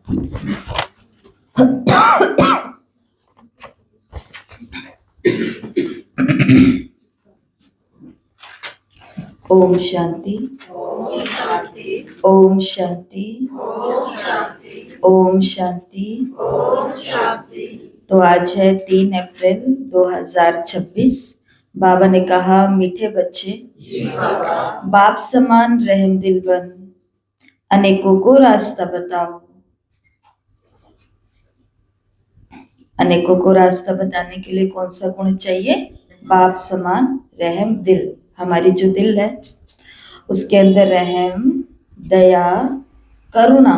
ओम शांति, ओम शांति, ओम शांति। तो आज है 3 अप्रैल 2026। बाबा ने कहा, मीठे बच्चे बाप समान रहम दिल बन, अनेकों को रास्ता बताओ। अनेकों को रास्ता बताने के लिए कौन सा गुण चाहिए? बाप समान रहम दिल। हमारी जो दिल है उसके अंदर रहम, दया, करुणा,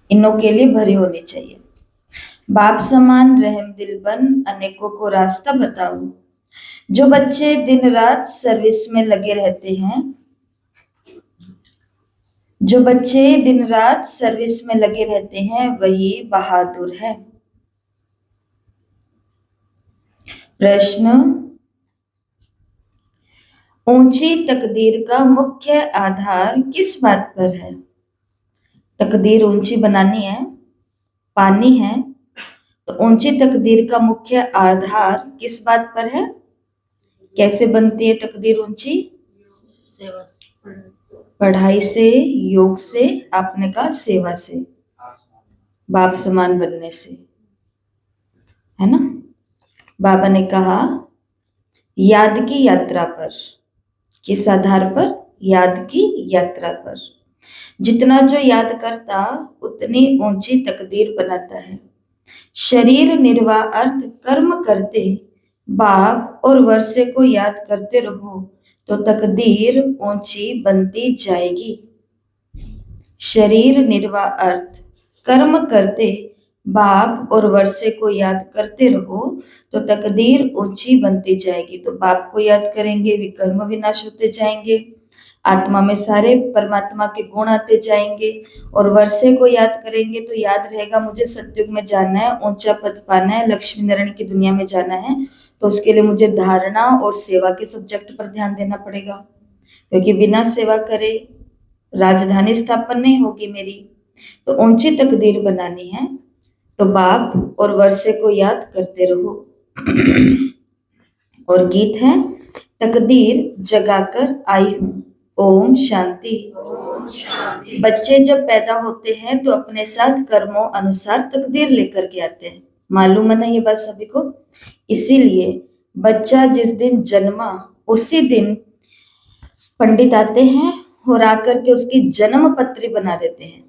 इनों के लिए भरी होनी चाहिए। बाप समान रहम दिल बन, अनेकों को रास्ता बताओ। जो बच्चे दिन रात सर्विस में लगे रहते हैं, जो बच्चे दिन रात सर्विस में लगे रहते हैं, वही बहादुर है। प्रश्न, ऊंची तकदीर का मुख्य आधार किस बात पर है? तकदीर ऊंची बनानी है, पानी है, तो ऊंची तकदीर का मुख्य आधार किस बात पर है? कैसे बनती है तकदीर ऊंची? पढ़ाई से, योग से, आपने कहा सेवा से, बाप समान बनने से, है ना। बाबा ने कहा याद की यात्रा पर। किस आधार पर? याद की यात्रा पर। जितना जो याद करता उतनी ऊंची तकदीर बनाता है। शरीर निर्वाह अर्थ कर्म करते बाप और वर्षे को याद करते रहो तो तकदीर ऊंची बनती जाएगी। शरीर निर्वाह अर्थ कर्म करते बाप और वर्षे को याद करते रहो तो तकदीर ऊंची बनती जाएगी। तो बाप को याद करेंगे, विकर्म विनाश होते जाएंगे, आत्मा में सारे परमात्मा के गुण आते जाएंगे। और वर्षे को याद करेंगे तो याद रहेगा मुझे सतयुग में जाना है, ऊंचा पद पाना है, लक्ष्मी नारायण की दुनिया में जाना है, तो उसके लिए मुझे धारणा और सेवा के सब्जेक्ट पर ध्यान देना पड़ेगा, क्योंकि बिना सेवा करे राजधानी स्थापन नहीं होगी मेरी। तो ऊंची तकदीर बनानी है तो बाप और वर्षे को याद करते रहो। और गीत है, तकदीर जगाकर आई हूँ, ओम शांति। बच्चे जब पैदा होते हैं तो अपने साथ कर्मों अनुसार तकदीर लेकर के आते हैं। मालूम है ना ये बात सभी को? इसीलिए बच्चा जिस दिन जन्मा उसी दिन पंडित आते हैं और आकर के उसकी जन्म पत्री बना देते हैं।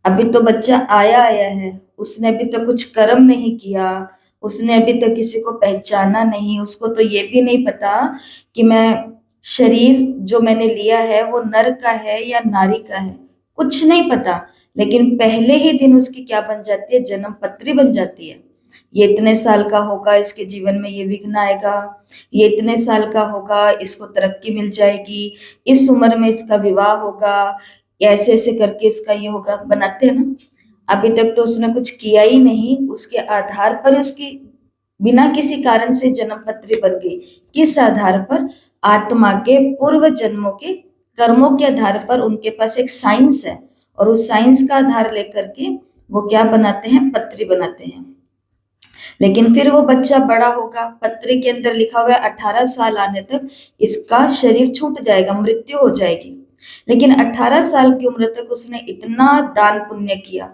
अभी तो बच्चा आया है, उसने अभी तो कुछ कर्म नहीं किया, उसने अभी तक किसी को पहचाना नहीं, उसको तो ये भी नहीं पता कि मैं शरीर जो मैंने लिया है वो नर का है या नारी का है, कुछ नहीं पता। लेकिन पहले ही दिन उसकी क्या बन जाती है? जन्म पत्री बन जाती है। ये इतने साल का होगा, इसके जीवन में ये विघ्न आएगा, ये इतने साल का होगा, इसको तरक्की मिल जाएगी, इस उम्र में इसका विवाह होगा, ऐसे ऐसे करके इसका ये होगा, बनाते हैं ना। अभी तक तो उसने कुछ किया ही नहीं, उसके आधार पर उसकी बिना किसी कारण से जन्म पत्री बन गई। किस आधार पर? आत्मा के पूर्व जन्मों के कर्मों के आधार पर उनके पास एक साइंस है, और उस साइंस का आधार लेकर के वो क्या बनाते हैं? पत्री बनाते हैं। लेकिन फिर वो बच्चा बड़ा होगा, पत्री के अंदर लिखा हुआ है 18 साल आने तक इसका शरीर छूट जाएगा, मृत्यु हो जाएगी। लेकिन 18 साल की उम्र तक उसने इतना दान पुण्य किया,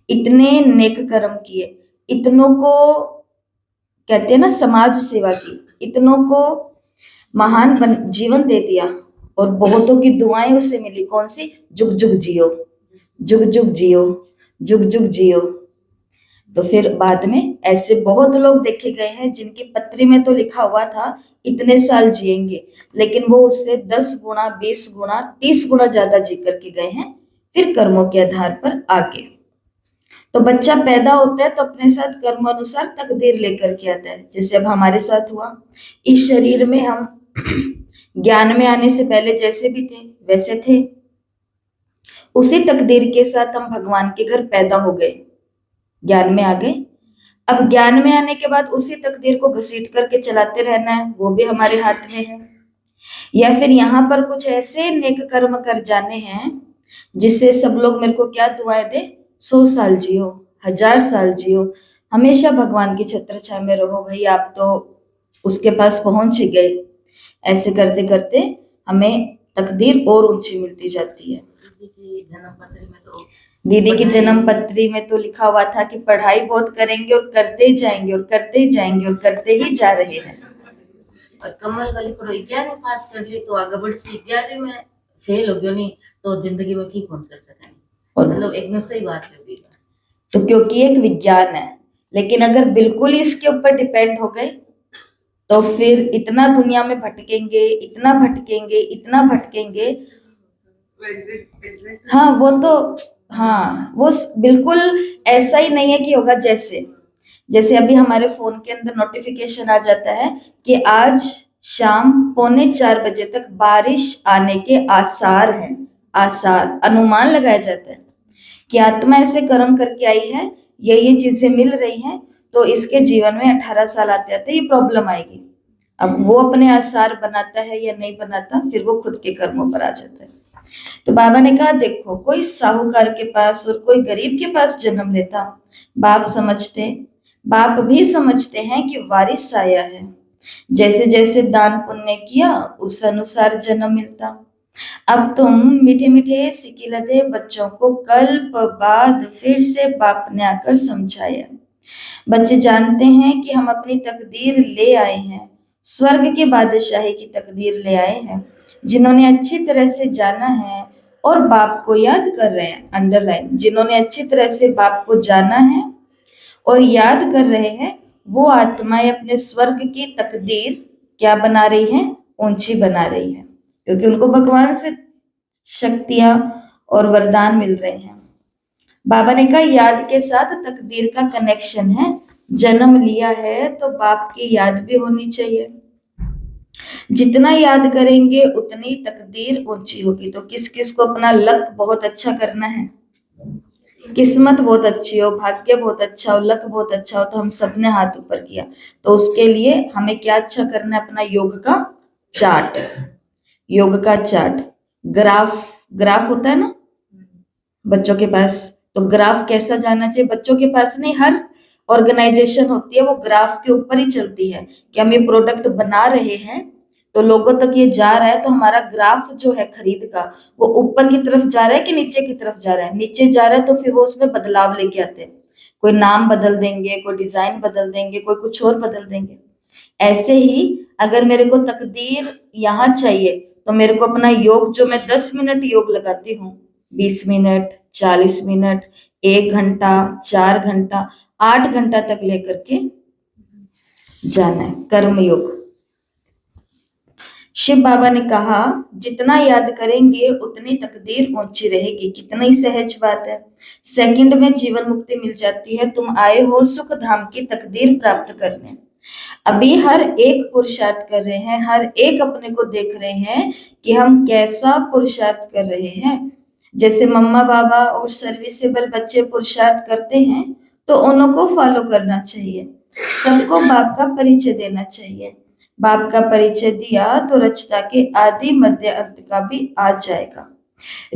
इतने नेक कर्म किए, इतनों को कहते हैं ना समाज सेवा की, इतनों को महान जीवन दे दिया, और बहुतों की दुआएं उसे मिली। कौन सी? जुग जुग जियो, जुग जुग जियो, जुग जुग जियो। तो फिर बाद में ऐसे बहुत लोग देखे गए हैं जिनकी पत्री में तो लिखा हुआ था इतने साल जिएंगे, लेकिन वो उससे 10 गुना, 20 गुना, 30 गुना ज्यादा जी करके गए हैं, फिर कर्मों के आधार पर आगे। तो बच्चा पैदा होता है तो अपने साथ कर्म अनुसार तकदीर लेकर के आता है। जैसे अब हमारे साथ हुआ, इस शरीर में हम ज्ञान में आने से पहले जैसे भी थे वैसे थे, उसी तकदीर के साथ हम भगवान के घर पैदा हो गए, ज्ञान में आ गए। अब ज्ञान में आने के बाद उसी तकदीर को घसीट करके चलाते रहना है, वो भी हमारे हाथ में है। या फिर यहाँ पर कुछ ऐसे नेक कर्म कर जाने हैं जिससे सब लोग मेरे को क्या दुआएं दे, 100 साल जियो, 1000 साल जियो, हमेशा भगवान की छत्र छाया में रहो भाई, आप तो उसके पास पहुंच ही गए। ऐसे करते करते हमें तकदीर और ऊंची मिलती जाती है। दीदी की जन्म पत्री में तो लिखा हुआ था कि पढ़ाई बहुत करेंगे और करते ही जाएंगे और करते ही जाएंगे और करते ही जा रहे हैं। और कमल गली पर 11वीं पास कर ली तो आगे बढ़ सी 11वीं में फेल हो गयो नहीं तो जिंदगी में की कौन कर सके, मतलब एकदम सही बात है। तो क्योंकि एक विज्ञान है, लेकिन अगर बिल्कुल इसके ऊपर डिपेंड हो गए तो फिर इतना दुनिया में भटकेंगे, इतना भटकेंगे, इतना भटकेंगे। हाँ वो तो, हाँ वो बिल्कुल ऐसा ही नहीं है कि होगा जैसे जैसे अभी हमारे फोन के अंदर नोटिफिकेशन आ जाता है कि आज शाम 3:45 तक बारिश आने के आसार हैं। आसार, अनुमान लगाया जाता है कि आत्मा ऐसे कर्म करके आई है, ये चीजें मिल रही हैं, तो इसके जीवन में 18 साल आते आते ये प्रॉब्लम आएगी। अब वो अपने आसार बनाता है या नहीं बनाता, फिर वो खुद के कर्मों पर आ जाता है। तो बाबा ने कहा देखो, कोई साहूकार के पास और कोई गरीब के पास जन्म लेता, बाप भी समझते हैं कि वारिस आया है, जैसे जैसे दान पुण्य किया उस अनुसार जन्म मिलता। अब तुम मीठे मीठे सिकिलते बच्चों को कल्प बाद फिर से बाप ने आकर समझाया। बच्चे जानते हैं कि हम अपनी तकदीर ले आए हैं, स्वर्ग की बादशाही की तकदीर ले आए हैं। जिन्होंने अच्छी तरह से जाना है और बाप को याद कर रहे हैं, अंडरलाइन, जिन्होंने अच्छी तरह से बाप को जाना है और याद कर रहे हैं, वो आत्माएं अपने स्वर्ग की तकदीर क्या बना रही है, ऊंची बना रही है, क्योंकि उनको भगवान से शक्तियां और वरदान मिल रहे हैं। बाबा ने कहा याद के साथ तकदीर का कनेक्शन है, जन्म लिया है तो बाप की याद भी होनी चाहिए। जितना याद करेंगे उतनी तकदीर ऊंची होगी। तो किस किस को अपना लक बहुत अच्छा करना है, किस्मत बहुत अच्छी हो, भाग्य बहुत अच्छा हो, लक बहुत अच्छा हो, तो हम सबने हाथ ऊपर किया, तो उसके लिए हमें क्या अच्छा करना है, अपना योग का चार्ट, योग का चार्ट, ग्राफ, ग्राफ होता है ना बच्चों के पास, तो ग्राफ कैसा जाना चाहिए, बच्चों के पास नहीं, हर ऑर्गेनाइजेशन होती है वो ग्राफ के ऊपर ही चलती है कि हम ये प्रोडक्ट बना रहे हैं तो लोगों तक ये जा रहा है, तो हमारा ग्राफ जो है खरीद का वो ऊपर की तरफ जा रहा है कि नीचे की तरफ जा रहा है, नीचे जा रहा है तो फिर वो उसमें बदलाव लेके आते हैं, कोई नाम बदल देंगे, कोई डिजाइन बदल देंगे, कोई कुछ और बदल देंगे। ऐसे ही अगर मेरे को तकदीर यहाँ चाहिए तो मेरे को अपना योग, जो मैं 10 मिनट योग लगाती हूँ, 20 मिनट, 40 मिनट, 1 घंटा, 4 घंटा, 8 घंटा तक लेकर के जाना है, कर्म योग। शिव बाबा ने कहा जितना याद करेंगे उतनी तकदीर ऊंची रहेगी। कितनी सहज बात है, सेकंड में जीवन मुक्ति मिल जाती है। तुम आए हो सुख धाम की तकदीर प्राप्त करने। अभी हर एक पुरुषार्थ कर रहे हैं, हर एक अपने को देख रहे हैं कि हम कैसा पुरुषार्थ कर रहे हैं। जैसे मम्मा बाबा और सर्विसेबल बच्चे पुरुषार्थ करते हैं तो उनको फॉलो करना चाहिए, सबको बाप का परिचय देना चाहिए। बाप का परिचय दिया तो रचता के आदि मध्य अंत का भी आ जाएगा।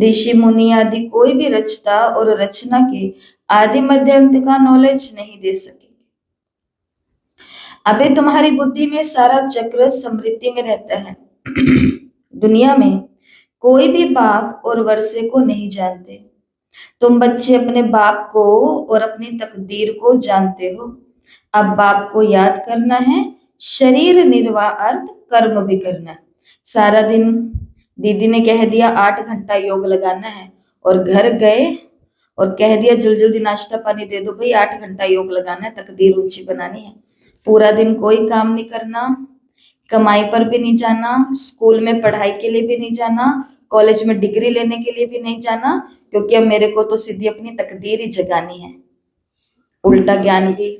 ऋषि मुनि आदि कोई भी रचता और रचना के आदि मध्य अंत का नॉलेज नहीं दे सके। अबे तुम्हारी बुद्धि में सारा चक्र समृद्धि में रहता है। दुनिया में कोई भी बाप और वर्षे को नहीं जानते। तुम बच्चे अपने बाप को और अपनी तकदीर को जानते हो। अब बाप को याद करना है, शरीर निर्वाह अर्थ कर्म भी करना है। सारा दिन दीदी ने कह दिया 8 घंटा योग लगाना है और घर गए और कह दिया जल्दी जल्दी नाश्ता पानी दे दो भाई, 8 घंटा योग लगाना है, तकदीर ऊंची बनानी है। पूरा दिन कोई काम नहीं करना, कमाई पर भी नहीं जाना, स्कूल में पढ़ाई के लिए भी नहीं जाना, कॉलेज में डिग्री लेने के लिए भी नहीं जाना, क्योंकि अब मेरे को तो सीधी अपनी तकदीर ही जगानी है। उल्टा ज्ञान भी,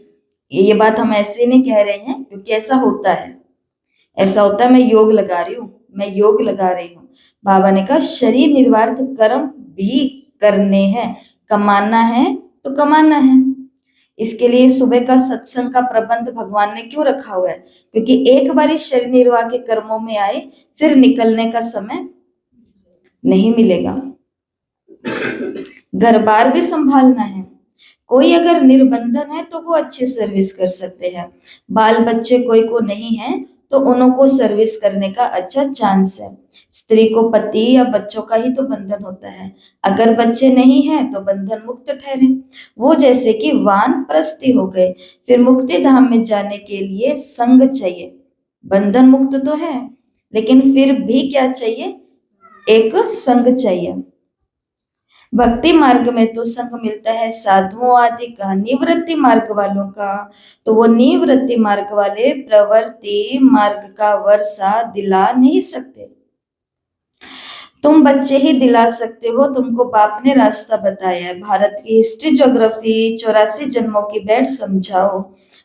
ये बात हम ऐसे नहीं कह रहे हैं, क्योंकि ऐसा होता है, ऐसा होता है। मैं योग लगा रही हूँ, मैं योग लगा रही हूँ। बाबा ने कहा शरीर निर्वाह कर्म भी करने हैं, कमाना है तो कमाना है। इसके लिए सुबह का सत्संग का प्रबंध भगवान ने क्यों रखा हुआ है, क्योंकि एक बार इस शरीर निर्वाह के कर्मों में आए फिर निकलने का समय नहीं मिलेगा। घर बार भी संभालना है। कोई अगर निर्बंधन है तो वो अच्छी सर्विस कर सकते हैं। बाल बच्चे कोई को नहीं है तो उनको सर्विस करने का अच्छा चांस है। स्त्री को पति या बच्चों का ही तो बंधन होता है। अगर बच्चे नहीं हैं तो बंधन मुक्त ठहरे। वो जैसे कि वानप्रस्थी हो गए। फिर मुक्ति धाम में जाने के लिए संग चाहिए। बंधन मुक्त तो है लेकिन फिर भी क्या चाहिए? एक संग चाहिए। भक्ति मार्ग में तो संग मिलता है साधुओं आदि का। निवृत्ति मार्ग वालों का तो वो निवृत्ति मार्ग वाले प्रवृत्ति मार्ग का वर्षा दिला नहीं सकते। तुम बच्चे ही दिला सकते हो। तुमको बाप ने रास्ता बताया है। भारत की हिस्ट्री ज्योग्राफी 84 जन्मों की बैठ समझाओ।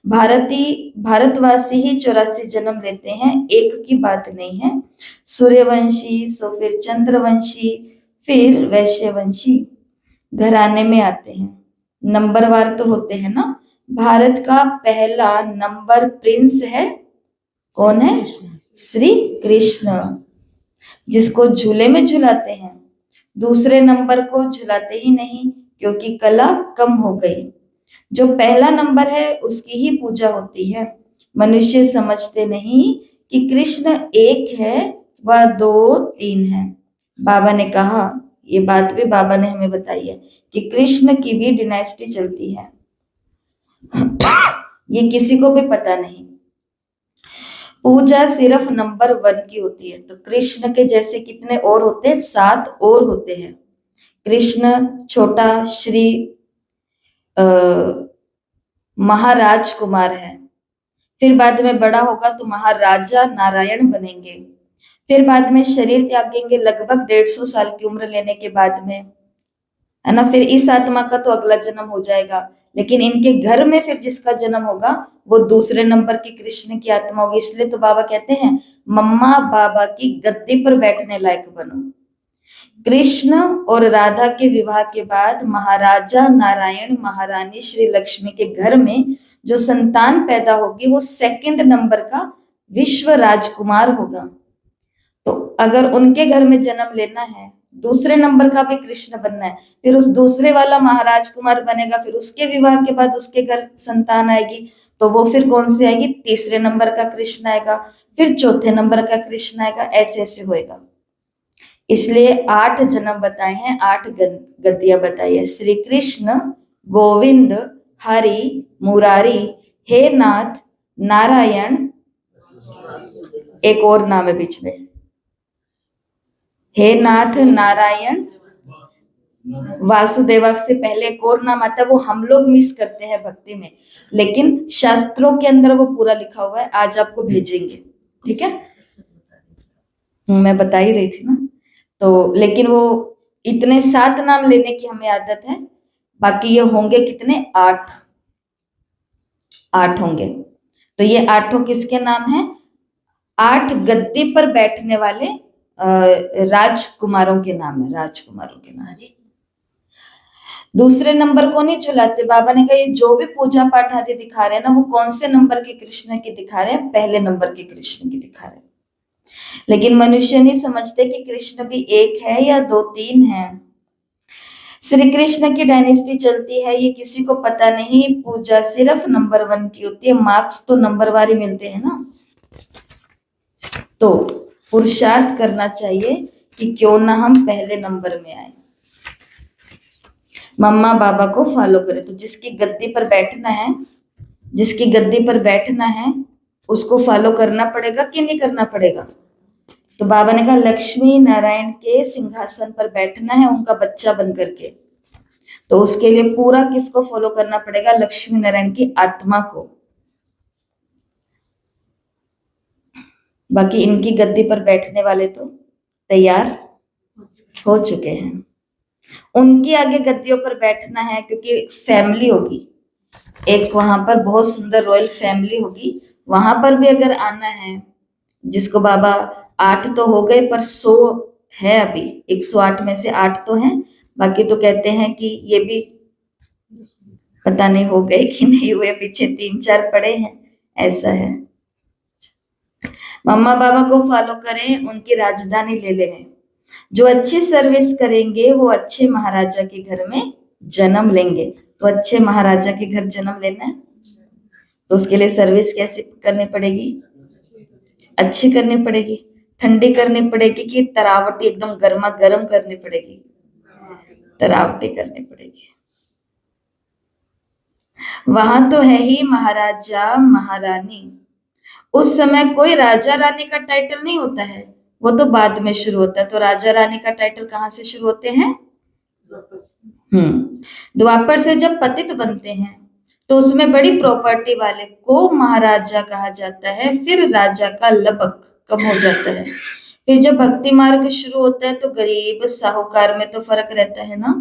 भारतवासी ही 84 जन्म लेते हैं, एक की बात नहीं है। सूर्यवंशी सो फिर चंद्रवंशी फिर वैश्यवंशी घराने में आते हैं। नंबरवार तो होते हैं ना। भारत का पहला नंबर प्रिंस है, कौन है? श्री कृष्ण, जिसको झूले में झुलाते हैं। दूसरे नंबर को झुलाते ही नहीं क्योंकि कला कम हो गई। जो पहला नंबर है उसकी ही पूजा होती है। मनुष्य समझते नहीं कि कृष्ण एक है व दो तीन है। बाबा ने कहा, ये बात भी बाबा ने हमें बताई है कि कृष्ण की भी डिनाइस्टी चलती है। ये किसी को भी पता नहीं। पूजा सिर्फ नंबर 1 की होती है। तो कृष्ण के जैसे कितने और होते हैं? 7 और होते हैं। कृष्ण छोटा श्री महाराज कुमार है। फिर बाद में बड़ा होगा तो महाराजा नारायण बनेंगे। फिर बाद में शरीर त्यागेंगे लगभग 150 साल की उम्र लेने के बाद में, है ना। फिर इस आत्मा का तो अगला जन्म हो जाएगा, लेकिन इनके घर में फिर जिसका जन्म होगा वो दूसरे नंबर की कृष्ण की आत्मा होगी। इसलिए तो बाबा कहते हैं मम्मा बाबा की गद्दी पर बैठने लायक बनो। कृष्ण और राधा के विवाह के बाद महाराजा नारायण महारानी श्री लक्ष्मी के घर में जो संतान पैदा होगी वो सेकंड नंबर का विश्व राजकुमार होगा। तो अगर उनके घर में जन्म लेना है, दूसरे नंबर का भी कृष्ण बनना है, फिर उस दूसरे वाला महाराज कुमार बनेगा। फिर उसके विवाह के बाद उसके घर संतान आएगी तो वो फिर कौन सी आएगी? तीसरे नंबर का कृष्ण आएगा, फिर चौथे नंबर का कृष्ण आएगा, ऐसे ऐसे होएगा। इसलिए 8 जन्म बताए हैं, 8 गद्दियां बताई है। श्री कृष्ण, गोविंद, हरि, मुरारी, हे नाथ, नारायण, एक और नाम है बीच में, हे नाथ नारायण वासुदेवा से पहले एक और नाम आता है, वो हम लोग मिस करते हैं भक्ति में, लेकिन शास्त्रों के अंदर वो पूरा लिखा हुआ है। आज आपको भेजेंगे, ठीक है। मैं बता ही रही थी ना। तो लेकिन वो इतने 7 नाम लेने की हमें आदत है, बाकी ये होंगे कितने? 8 होंगे। तो ये 8 किसके नाम है? 8 गद्दी पर बैठने वाले राजकुमारों के नाम है, राजकुमारों के नाम। दूसरे नंबर को नहीं झुलाते। बाबा ने कहा ये जो भी पूजा पाठ आदि दिखा रहे हैं ना, वो कौन से नंबर के कृष्ण की दिखा रहे हैं? पहले नंबर के कृष्ण की दिखा रहे हैं। लेकिन मनुष्य नहीं समझते कि कृष्ण भी एक है या 2-3 है। श्री कृष्ण की डायनेस्टी चलती है, ये किसी को पता नहीं। पूजा सिर्फ नंबर 1 की होती है। मार्क्स तो नंबरवार ही मिलते हैं ना। तो पुरुषार्थ करना चाहिए कि क्यों ना हम पहले नंबर में आए, मम्मा बाबा को फॉलो करें। तो जिसकी गद्दी पर बैठना है, जिसकी गद्दी पर बैठना है उसको फॉलो करना पड़ेगा कि नहीं करना पड़ेगा? तो बाबा ने कहा लक्ष्मी नारायण के सिंहासन पर बैठना है उनका बच्चा बन करके। तो उसके लिए पूरा किसको फॉलो करना पड़ेगा? लक्ष्मी नारायण की आत्मा को। बाकी इनकी गद्दी पर बैठने वाले तो तैयार हो चुके हैं। उनकी आगे गद्दियों पर बैठना है क्योंकि एक फैमिली होगी, एक वहां पर बहुत सुंदर रॉयल फैमिली होगी। वहां पर भी अगर आना है, जिसको बाबा 8 तो हो गए पर 100 है अभी, 108 में से 8 तो हैं, बाकी तो कहते हैं कि ये भी पता नहीं हो गए कि नहीं हुए, पीछे 3-4 पड़े हैं, ऐसा है। मम्मा बाबा को फॉलो करें, उनकी राजधानी ले लें। जो अच्छी सर्विस करेंगे वो अच्छे महाराजा के घर में जन्म लेंगे। तो अच्छे महाराजा के घर जन्म लेना है तो उसके लिए सर्विस कैसे करनी पड़ेगी? अच्छी करनी पड़ेगी। ठंडी करनी पड़ेगी कि तरावटी एकदम गर्मा गर्म करनी पड़ेगी? तरावटी करनी पड़ेगी। वहां तो है ही महाराजा महारानी। उस समय कोई राजा रानी का टाइटल नहीं होता है, वो तो बाद में शुरू होता है। तो राजा रानी का टाइटल कहाँ से शुरू होते हैं? द्वापर से जब पतित बनते हैं तो उसमें बड़ी प्रॉपर्टी वाले को महाराजा कहा जाता है, फिर राजा का लबक कम हो जाता है। फिर जब भक्ति मार्ग शुरू होता है तो गरीब साहूकार में तो फर्क रहता है ना।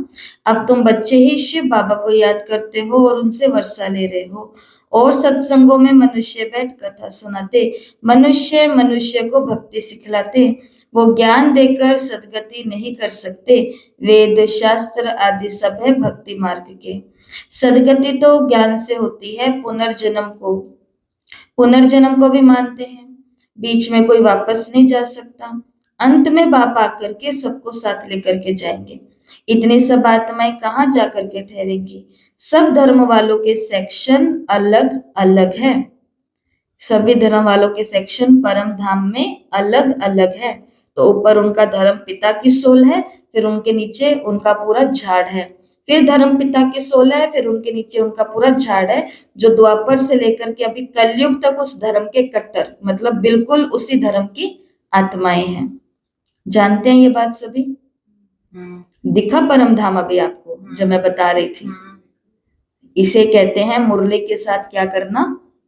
अब तुम बच्चे ही शिव बाबा को याद करते हो और उनसे वर्षा ले रहे हो, और सत्संगों में मनुष्य बैठ कथा सुनाते, मनुष्य मनुष्य को भक्ति सिखलाते। वो ज्ञान देकर सदगति नहीं कर सकते। वेद शास्त्र आदि सब है भक्ति मार्ग के। सदगति तो ज्ञान से होती है। पुनर्जन्म को भी मानते हैं। बीच में कोई वापस नहीं जा सकता। अंत में बाप आकर के सबको साथ लेकर के जाएंगे। इतनी सब आत्माएं कहाँ जाकर के ठहरेंगी? सब धर्म वालों के सेक्शन अलग अलग है। सभी धर्म वालों के सेक्शन परम धाम में अलग अलग है। तो ऊपर उनका धर्म पिता की सोल है, फिर उनके नीचे उनका पूरा झाड़ है। फिर धर्म पिता की सोल है, फिर उनके नीचे उनका पूरा झाड़ है, जो द्वापर से लेकर के अभी कलयुग तक उस धर्म के कट्टर, मतलब बिल्कुल उसी धर्म की आत्माएं हैं। जानते हैं ये बात सभी? दिखा परम धाम अभी आपको जब मैं बता रही थी? इसे कहते हैं मुरली के साथ क्या करना?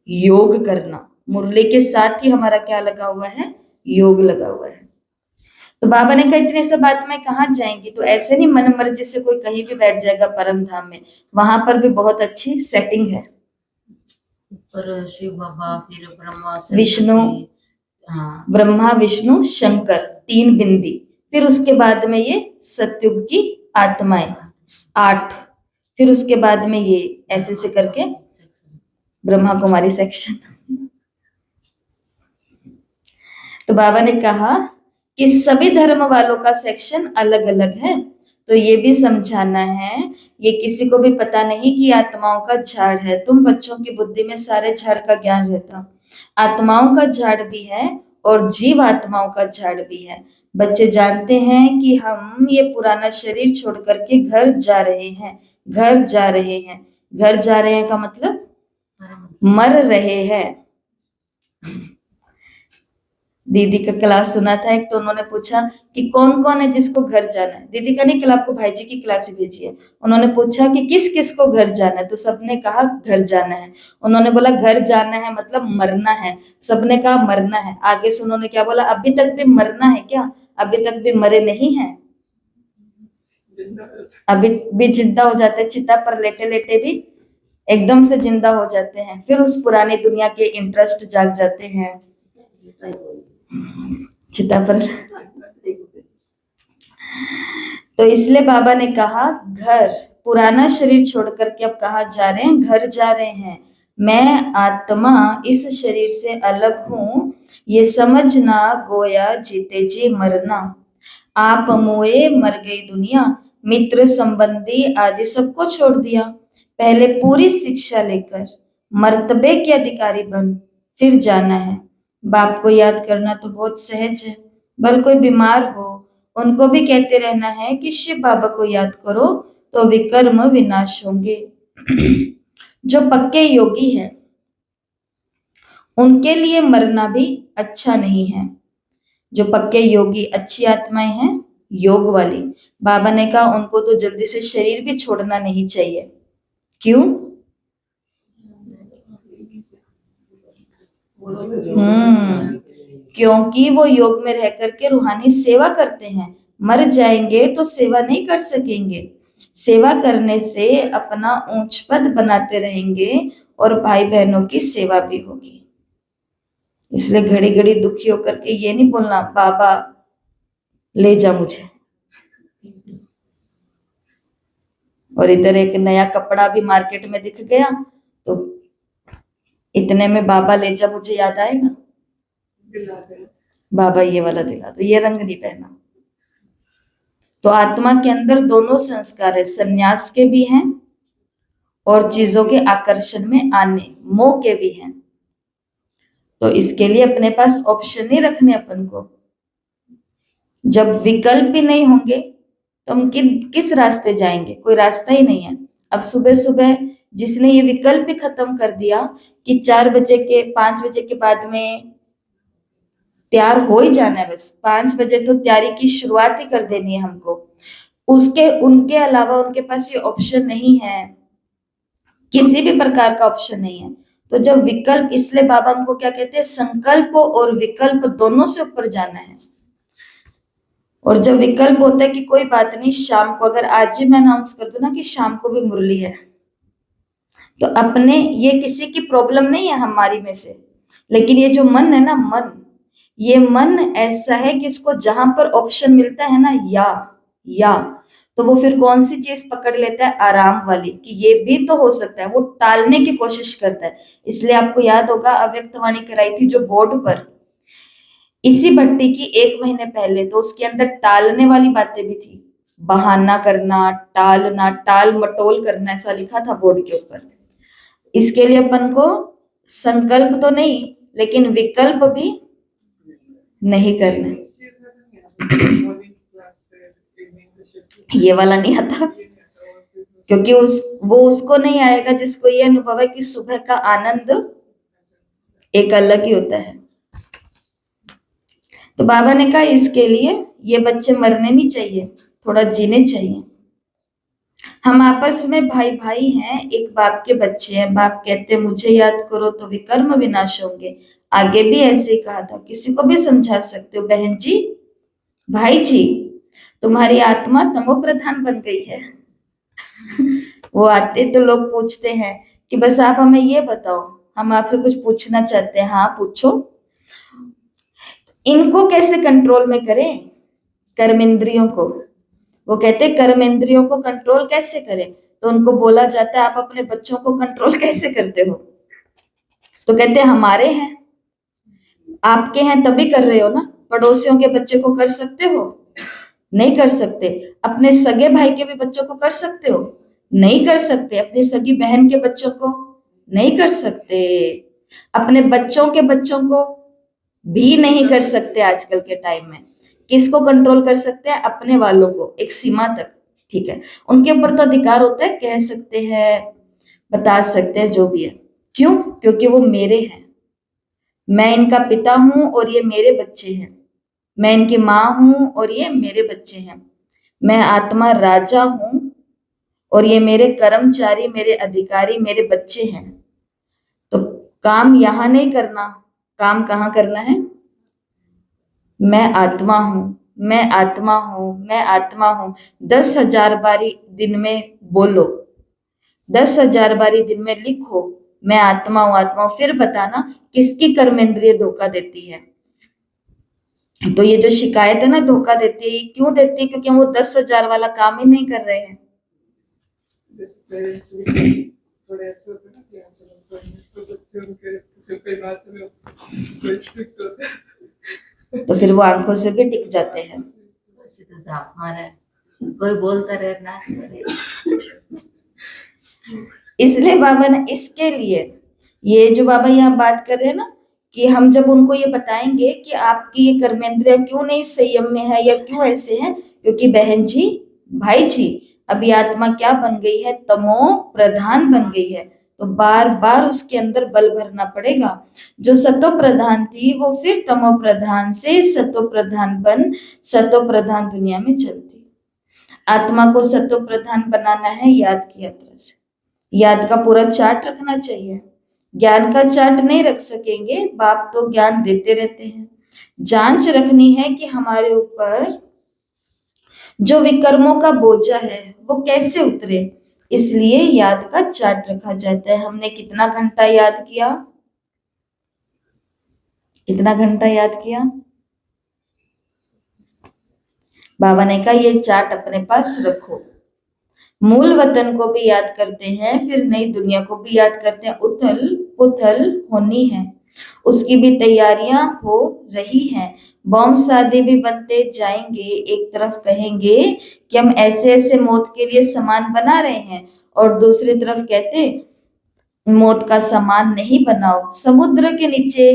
योग करना। मुरली के साथ ही हमारा क्या लगा हुआ है? योग लगा हुआ है। तो बाबा ने कहा इतने सब आत्माएं कहाँ जाएंगी? तो ऐसे नहीं मन मर्जी से कोई कहीं भी बैठ जाएगा परम धाम में। वहां पर भी बहुत अच्छी सेटिंग है। ऊपर शिव बाबा, फिर ब्रह्मा विष्णु, हाँ, ब्रह्मा विष्णु शंकर, 3 बिंदी। फिर उसके बाद में ये सतयुग की आत्माएं 8। फिर उसके बाद में ये ऐसे से करके ब्रह्मा कुमारी सेक्शन। तो बाबा ने कहा कि सभी धर्म वालों का सेक्शन अलग अलग है। तो ये भी समझाना है, ये किसी को भी पता नहीं कि आत्माओं का झाड़ है। तुम बच्चों की बुद्धि में सारे झाड़ का ज्ञान रहता। आत्माओं का झाड़ भी है और जीव आत्माओं का झाड़ भी है। बच्चे जानते हैं कि हम ये पुराना शरीर छोड़ करके घर जा रहे हैं। घर जा रहे हैं, घर जा रहे हैं का मतलब मर रहे हैं। दीदी का क्लास सुना था एक, तो उन्होंने पूछा कि कौन कौन है जिसको घर जाना है। दीदी का नहीं, कल आपको भाई जी की क्लास ही भेजी है। उन्होंने पूछा कि किस किस को घर जाना है, तो सबने कहा घर जाना है। उन्होंने बोला घर जाना है मतलब मरना है। सबने कहा मरना है। आगे से उन्होंने क्या बोला? अभी तक भी मरना है क्या? अभी तक भी मरे नहीं है, अभी भी जिंदा हो जाते हैं। चिता पर लेटे लेटे भी एकदम से जिंदा हो जाते हैं। फिर उस पुरानी दुनिया के इंटरेस्ट जाग जाते हैं। चिता पर। तो इसलिए बाबा ने कहा घर, पुराना शरीर छोड़ करके अब कहाँ जा रहे हैं? घर जा रहे हैं। मैं आत्मा इस शरीर से अलग हूं, ये समझना गोया जीते जी मरना। आप मोए मर गई दुनिया, मित्र संबंधी आदि सबको छोड़ दिया। पहले पूरी शिक्षा लेकर मर्तबे के अधिकारी बन फिर जाना है। बाप को याद करना तो बहुत सहज है। भले कोई बीमार हो, उनको भी कहते रहना है कि शिव बाबा को याद करो तो विकर्म विनाश होंगे। जो पक्के योगी हैं उनके लिए मरना भी अच्छा नहीं है। जो पक्के योगी अच्छी आत्माएं हैं, योग वाली, बाबा ने कहा उनको तो जल्दी से शरीर भी छोड़ना नहीं चाहिए। क्यों? क्योंकि वो योग में रह करके रूहानी सेवा करते हैं। मर जाएंगे तो सेवा नहीं कर सकेंगे। सेवा करने से अपना ऊंच पद बनाते रहेंगे और भाई बहनों की सेवा भी होगी। इसलिए घड़ी घड़ी दुखी होकर के ये नहीं बोलना बाबा ले जा मुझे। और इधर एक नया कपड़ा भी मार्केट में दिख गया तो इतने में बाबा ले जा मुझे याद आएगा? बाबा ये वाला दिला दो, ये रंग नहीं पहना। तो आत्मा के अंदर दोनों संस्कार है, संन्यास के भी हैं और चीजों के आकर्षण में आने, मोह के भी हैं। तो इसके लिए अपने पास ऑप्शन नहीं रखने अपन को। जब विकल्प ही नहीं होंगे तो हम किस रास्ते जाएंगे? कोई रास्ता ही नहीं है। अब सुबह सुबह जिसने ये विकल्प ही खत्म कर दिया कि 4 बजे के 5 बजे के बाद में तैयार हो ही जाना है, बस 5 बजे तो तैयारी की शुरुआत ही कर देनी है हमको, उनके अलावा उनके पास ये ऑप्शन नहीं है, किसी भी प्रकार का ऑप्शन नहीं है। तो जब विकल्प, इसलिए बाबा हमको क्या कहते हैं, संकल्प और विकल्प दोनों से ऊपर जाना है। और जब विकल्प होता है कि कोई बात नहीं, शाम को अगर आज ही मैं अनाउंस कर दूं ना कि शाम को भी मुरली है, तो अपने, ये किसी की प्रॉब्लम नहीं है हमारी में से, लेकिन ये जो मन है ना, ये मन ऐसा है कि इसको जहां पर ऑप्शन मिलता है ना, या तो वो फिर कौन सी चीज पकड़ लेता है? आराम वाली, कि ये भी तो हो सकता है, वो टालने की कोशिश करता है। इसलिए आपको याद होगा अव्यक्त वाणी कराई थी जो बोर्ड पर, इसी भट्टी की 1 महीने पहले, तो उसके अंदर टालने वाली बातें भी थी, बहाना करना, टालना, टाल मटोल करना, ऐसा लिखा था बोर्ड के ऊपर। इसके लिए अपन को संकल्प तो नहीं, लेकिन विकल्प भी नहीं करना। ये वाला नहीं आता, क्योंकि वो उसको नहीं आएगा जिसको ये अनुभव है कि सुबह का आनंद एक अलग ही होता है। तो बाबा ने कहा इसके लिए ये बच्चे मरने नहीं चाहिए, थोड़ा जीने चाहिए। हम आपस में भाई भाई हैं, एक बाप के बच्चे हैं। बाप कहते मुझे याद करो तो विकर्म विनाश होंगे। आगे भी ऐसे ही कहा था, किसी को भी समझा सकते हो, बहन जी, भाई जी, तुम्हारी आत्मा तमो प्रधान बन गई है। वो आते तो लोग पूछते हैं कि बस आप हमें ये बताओ, हम आपसे कुछ पूछना चाहते हैं। हाँ पूछो। इनको कैसे कंट्रोल में करें? कर्मेंद्रियों को। वो कहते कर्मेंद्रियों को कंट्रोल कैसे करें? तो उनको बोला जाता है आप अपने बच्चों को कंट्रोल कैसे करते हो? तो कहते हमारे हैं। आपके हैं तभी कर रहे हो ना। पड़ोसियों के बच्चे को कर सकते हो? नहीं कर सकते। अपने सगे भाई के भी बच्चों को कर सकते हो? नहीं कर सकते। अपनी सगी बहन के बच्चों को नहीं कर सकते। अपने बच्चों के बच्चों को भी नहीं कर सकते। आजकल के टाइम में किसको कंट्रोल कर सकते हैं? अपने वालों को, एक सीमा तक, ठीक है। उनके ऊपर तो अधिकार होता है, कह सकते हैं, बता सकते हैं, जो भी है। क्यों? क्योंकि वो मेरे हैं। मैं इनका पिता हूं और ये मेरे बच्चे हैं। मैं इनकी माँ हूं और ये मेरे बच्चे हैं। मैं आत्मा राजा हूं और ये मेरे कर्मचारी, मेरे अधिकारी, मेरे बच्चे हैं। तो काम यहां नहीं करना, काम कहाँ करना है? मैं आत्मा हूं, मैं आत्मा हूं, मैं आत्मा हूं। 10,000 बारी दिन में बोलो, 10,000 बारी दिन में लिखो, मैं आत्मा हूं, आत्मा हूं। फिर बताना किसकी कर्मेंद्रिय धोखा देती है। तो ये जो शिकायत है ना, धोखा देती है, क्यों देती है? क्योंकि हम वो 10,000 वाला काम ही नहीं कर रहे हैं। तो फिर वो आंखों से भी टिक जाते हैं। कोई बोलता रहना। इसलिए बाबा ने, इसके लिए ये जो बाबा यहाँ बात कर रहे हैं ना, कि हम जब उनको ये बताएंगे कि आपकी ये कर्मेंद्रिय क्यों नहीं संयम में है या क्यों ऐसे है, क्योंकि बहन जी, भाई जी, अभी आत्मा क्या बन गई है? तमो प्रधान बन गई है। तो बार बार उसके अंदर बल भरना पड़ेगा। जो सतो प्रधान थी वो फिर तमो प्रधान से सतो प्रधान बन सतो प्रधान दुनिया में चलती। आत्मा को सतो प्रधान बनाना है याद की यात्रा से। याद का पूरा चार्ट रखना चाहिए। ज्ञान का चार्ट नहीं रख सकेंगे, बाप तो ज्ञान देते रहते हैं। जांच रखनी है कि हमारे ऊपर जो विकर्मों का बोझा है वो कैसे उतरे। इसलिए याद का चार्ट रखा जाता है। हमने कितना घंटा याद किया? कितना घंटा याद किया? बाबा ने कहा ये चार्ट अपने पास रखो। मूल वतन को भी याद करते हैं, फिर नई दुनिया को भी याद करते हैं। उथल पुथल होनी है, उसकी भी तैयारियां हो रही हैं। बॉम्ब शादी भी बनते जाएंगे, एक तरफ कहेंगे कि हम ऐसे ऐसे मौत के लिए सामान बना रहे हैं, और दूसरी तरफ कहते मौत का सामान नहीं बनाओ, समुद्र के नीचे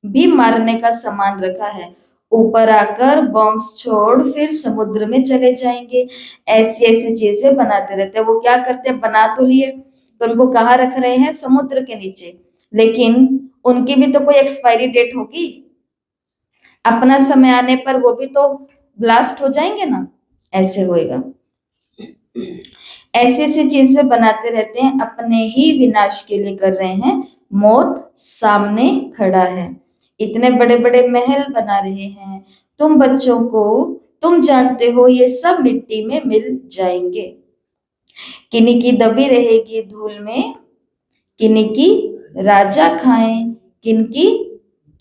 भी मारने का सामान रखा है, ऊपर आकर बॉम्ब छोड़ फिर समुद्र में चले जाएंगे। ऐसी ऐसी चीजें बनाते रहते हैं। वो क्या करते हैं, बना तो लिए, तो उनको कहाँ रख रहे हैं, समुद्र के नीचे, लेकिन उनकी भी तो कोई एक्सपायरी डेट होगी, अपना समय आने पर वो भी तो ब्लास्ट हो जाएंगे ना, ऐसे होएगा। ऐसी ऐसी चीजें बनाते रहते हैं, अपने ही विनाश के लिए कर रहे हैं, मौत सामने खड़ा है, इतने बड़े बड़े महल बना रहे हैं, तुम बच्चों को, तुम जानते हो ये सब मिट्टी में मिल जाएंगे, किन्हीं की दबी रहेगी धूल में, किन्हीं की राजा खाएं, किनकी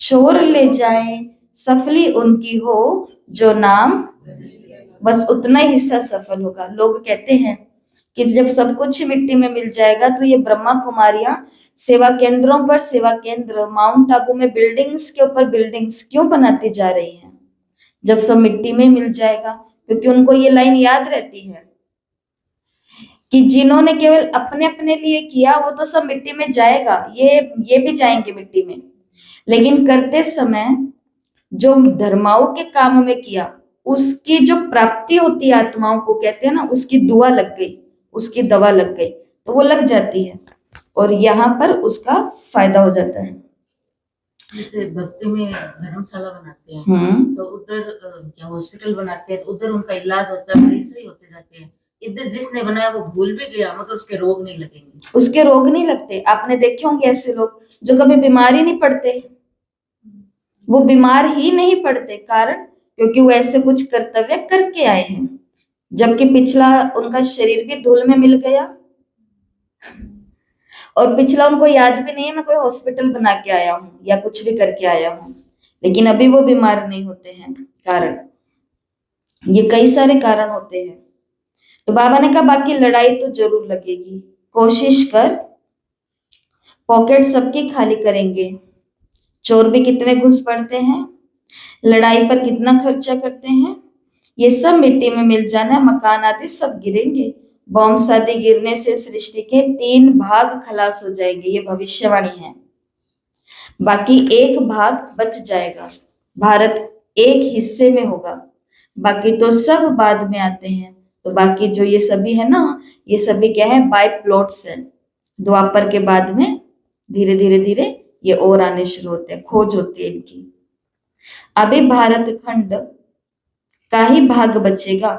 चोर ले जाएं, सफली उनकी हो जो नाम, बस उतना ही हिस्सा सफल होगा। लोग कहते हैं कि जब सब कुछ मिट्टी में मिल जाएगा तो ये ब्रह्मा कुमारियां सेवा केंद्रों पर सेवा केंद्र, माउंट आबू में बिल्डिंग्स के ऊपर बिल्डिंग्स क्यों बनाती जा रही हैं, जब सब मिट्टी में मिल जाएगा। क्योंकि उनको ये लाइन याद रहती है कि जिन्होंने केवल अपने अपने लिए किया वो तो सब मिट्टी में जाएगा, ये भी जाएंगे मिट्टी में, लेकिन करते समय जो धर्माओं के काम में किया उसकी जो प्राप्ति होती है आत्माओं को, कहते हैं ना, उसकी दुआ लग गई, उसकी दवा लग गई, तो वो लग जाती है और यहाँ पर उसका फायदा हो जाता है। जैसे भक्ति में धर्मशाला बनाते हैं तो उधर क्या हॉस्पिटल बनाते हैं, तो उधर उनका इलाज होता है, मरीज सही होते जाते हैं। इधर जिसने बनाया वो भूल भी गया मगर उसके रोग नहीं लगेंगे, उसके रोग नहीं लगते। आपने देखे होंगे ऐसे लोग जो कभी बीमार ही नहीं पड़ते, वो बीमार ही नहीं पड़ते, कारण क्योंकि वो ऐसे कुछ कर्तव्य करके आए हैं, जबकि पिछला उनका शरीर भी धूल में मिल गया और पिछला उनको याद भी नहीं है मैं कोई हॉस्पिटल बना के आया हूँ या कुछ भी करके आया हूँ, लेकिन अभी वो बीमार नहीं होते हैं। कारण ये कई सारे कारण होते हैं। तो बाबा ने कहा बाकी लड़ाई तो जरूर लगेगी, कोशिश कर, पॉकेट सबकी खाली करेंगे, चोर भी कितने घुस पड़ते हैं, लड़ाई पर कितना खर्चा करते हैं, ये सब मिट्टी में मिल जाना है, मकान आदि सब गिरेंगे, बॉम्ब शादी गिरने से सृष्टि के 3 भाग खलास हो जाएंगे, ये भविष्यवाणी है। बाकी एक भाग बच जाएगा, भारत एक हिस्से में होगा, बाकी तो सब बाद में आते हैं। तो बाकी जो ये सभी है ना, ये सभी क्या है, बाय प्लॉट्स है, द्वापर के बाद में धीरे धीरे धीरे ये और आने शुरू होते हैं, खोज होती है इनकी। अभी भारत खंड का ही भाग बचेगा,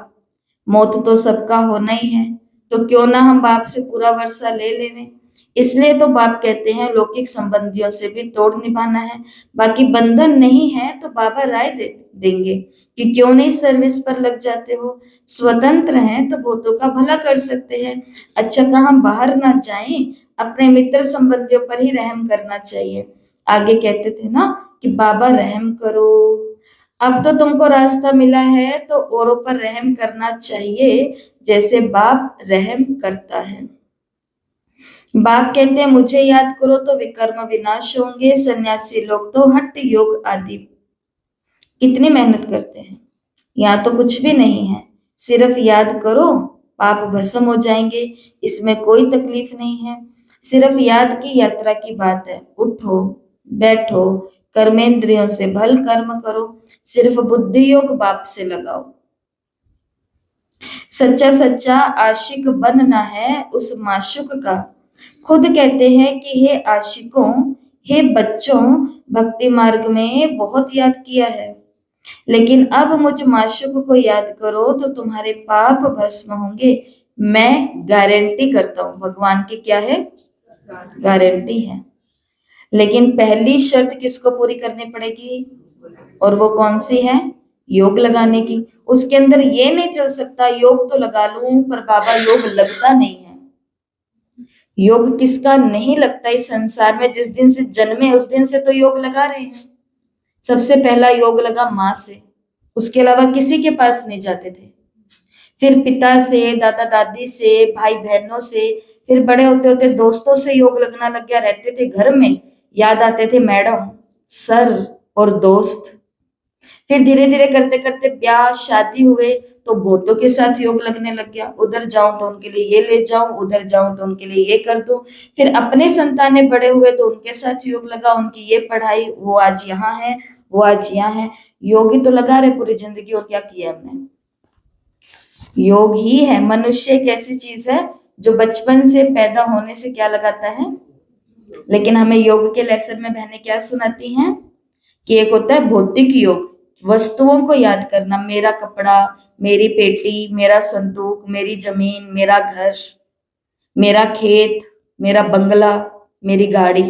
मौत तो सबका होना ही है, तो क्यों ना हम बाप से पूरा वर्षा ले लेवें। इसलिए तो बाप कहते हैं लौकिक संबंधियों से भी तोड़ निभाना है, बाकी बंधन नहीं है तो बाबा राय देंगे कि क्यों नहीं सर्विस पर लग जाते हो, स्वतंत्र हैं तो भूतों का भला कर सकते हैं, अच्छा कहाँ बाहर ना जाएं, अपने मित्र संबंधियों पर ही रहम करना चाहिए। आगे कहते थे ना कि बाबा रहम करो, अब तो तुमको रास्ता मिला है तो औरों पर रहम करना चाहिए जैसे बाप रहम करता है। बाप कहते हैं मुझे याद करो तो विकर्म विनाश होंगे, सन्यासी लोग तो हठ योग आदि कितनी मेहनत करते हैं, यहाँ तो कुछ भी नहीं है, सिर्फ याद करो पाप भस्म हो जाएंगे, इसमें कोई तकलीफ नहीं है, सिर्फ याद की यात्रा की बात है, उठो बैठो कर्मेंद्रियों से भल कर्म करो, सिर्फ बुद्धि योग बाप से लगाओ, सच्चा सच्चा आशिक बनना है उस माशुक का। खुद कहते हैं कि हे आशिकों, हे बच्चों, भक्ति मार्ग में बहुत याद किया है, लेकिन अब मुझ माशुक को याद करो तो तुम्हारे पाप भस्म होंगे, मैं गारंटी करता हूं। भगवान की क्या है, गारंटी है, लेकिन पहली शर्त किसको पूरी करनी पड़ेगी, और वो कौन सी है, योग लगाने की। उसके अंदर ये नहीं चल सकता योग तो लगा लूं पर बाबा योग लगता नहीं है। योग किसका नहीं लगता इस संसार में, जिस दिन से जन्मे उस दिन से तो योग लगा रहे हैं। सबसे पहला योग लगा माँ से, उसके अलावा किसी के पास नहीं जाते थे, फिर पिता से, दादा दादी से, भाई बहनों से, फिर बड़े होते होते दोस्तों से योग लगना लग गया, रहते थे घर में, याद आते थे मैडम, सर और दोस्त, फिर धीरे धीरे करते करते ब्याह शादी हुए तो बहुतों के साथ योग लगने लग गया। उधर जाऊं तो उनके लिए ये ले जाऊं, उधर जाऊं तो उनके लिए ये कर दूं। फिर अपने संतानें बड़े हुए तो उनके साथ योग लगा, उनकी ये पढ़ाई, वो आज यहाँ है, वो आज यहाँ है। योग ही तो लगा रहे पूरी जिंदगी, और क्या किया हमने। योग ही है। मनुष्य एक ऐसी चीज है जो बचपन से पैदा होने से क्या लगाता है। लेकिन हमें योग के लेसन में बहनें क्या सुनाती हैं कि एक होता है भौतिक योग, वस्तुओं को याद करना, मेरा कपड़ा, मेरी पेटी, मेरा संदूक, मेरी जमीन, मेरा घर, मेरा खेत, मेरा बंगला, मेरी गाड़ी।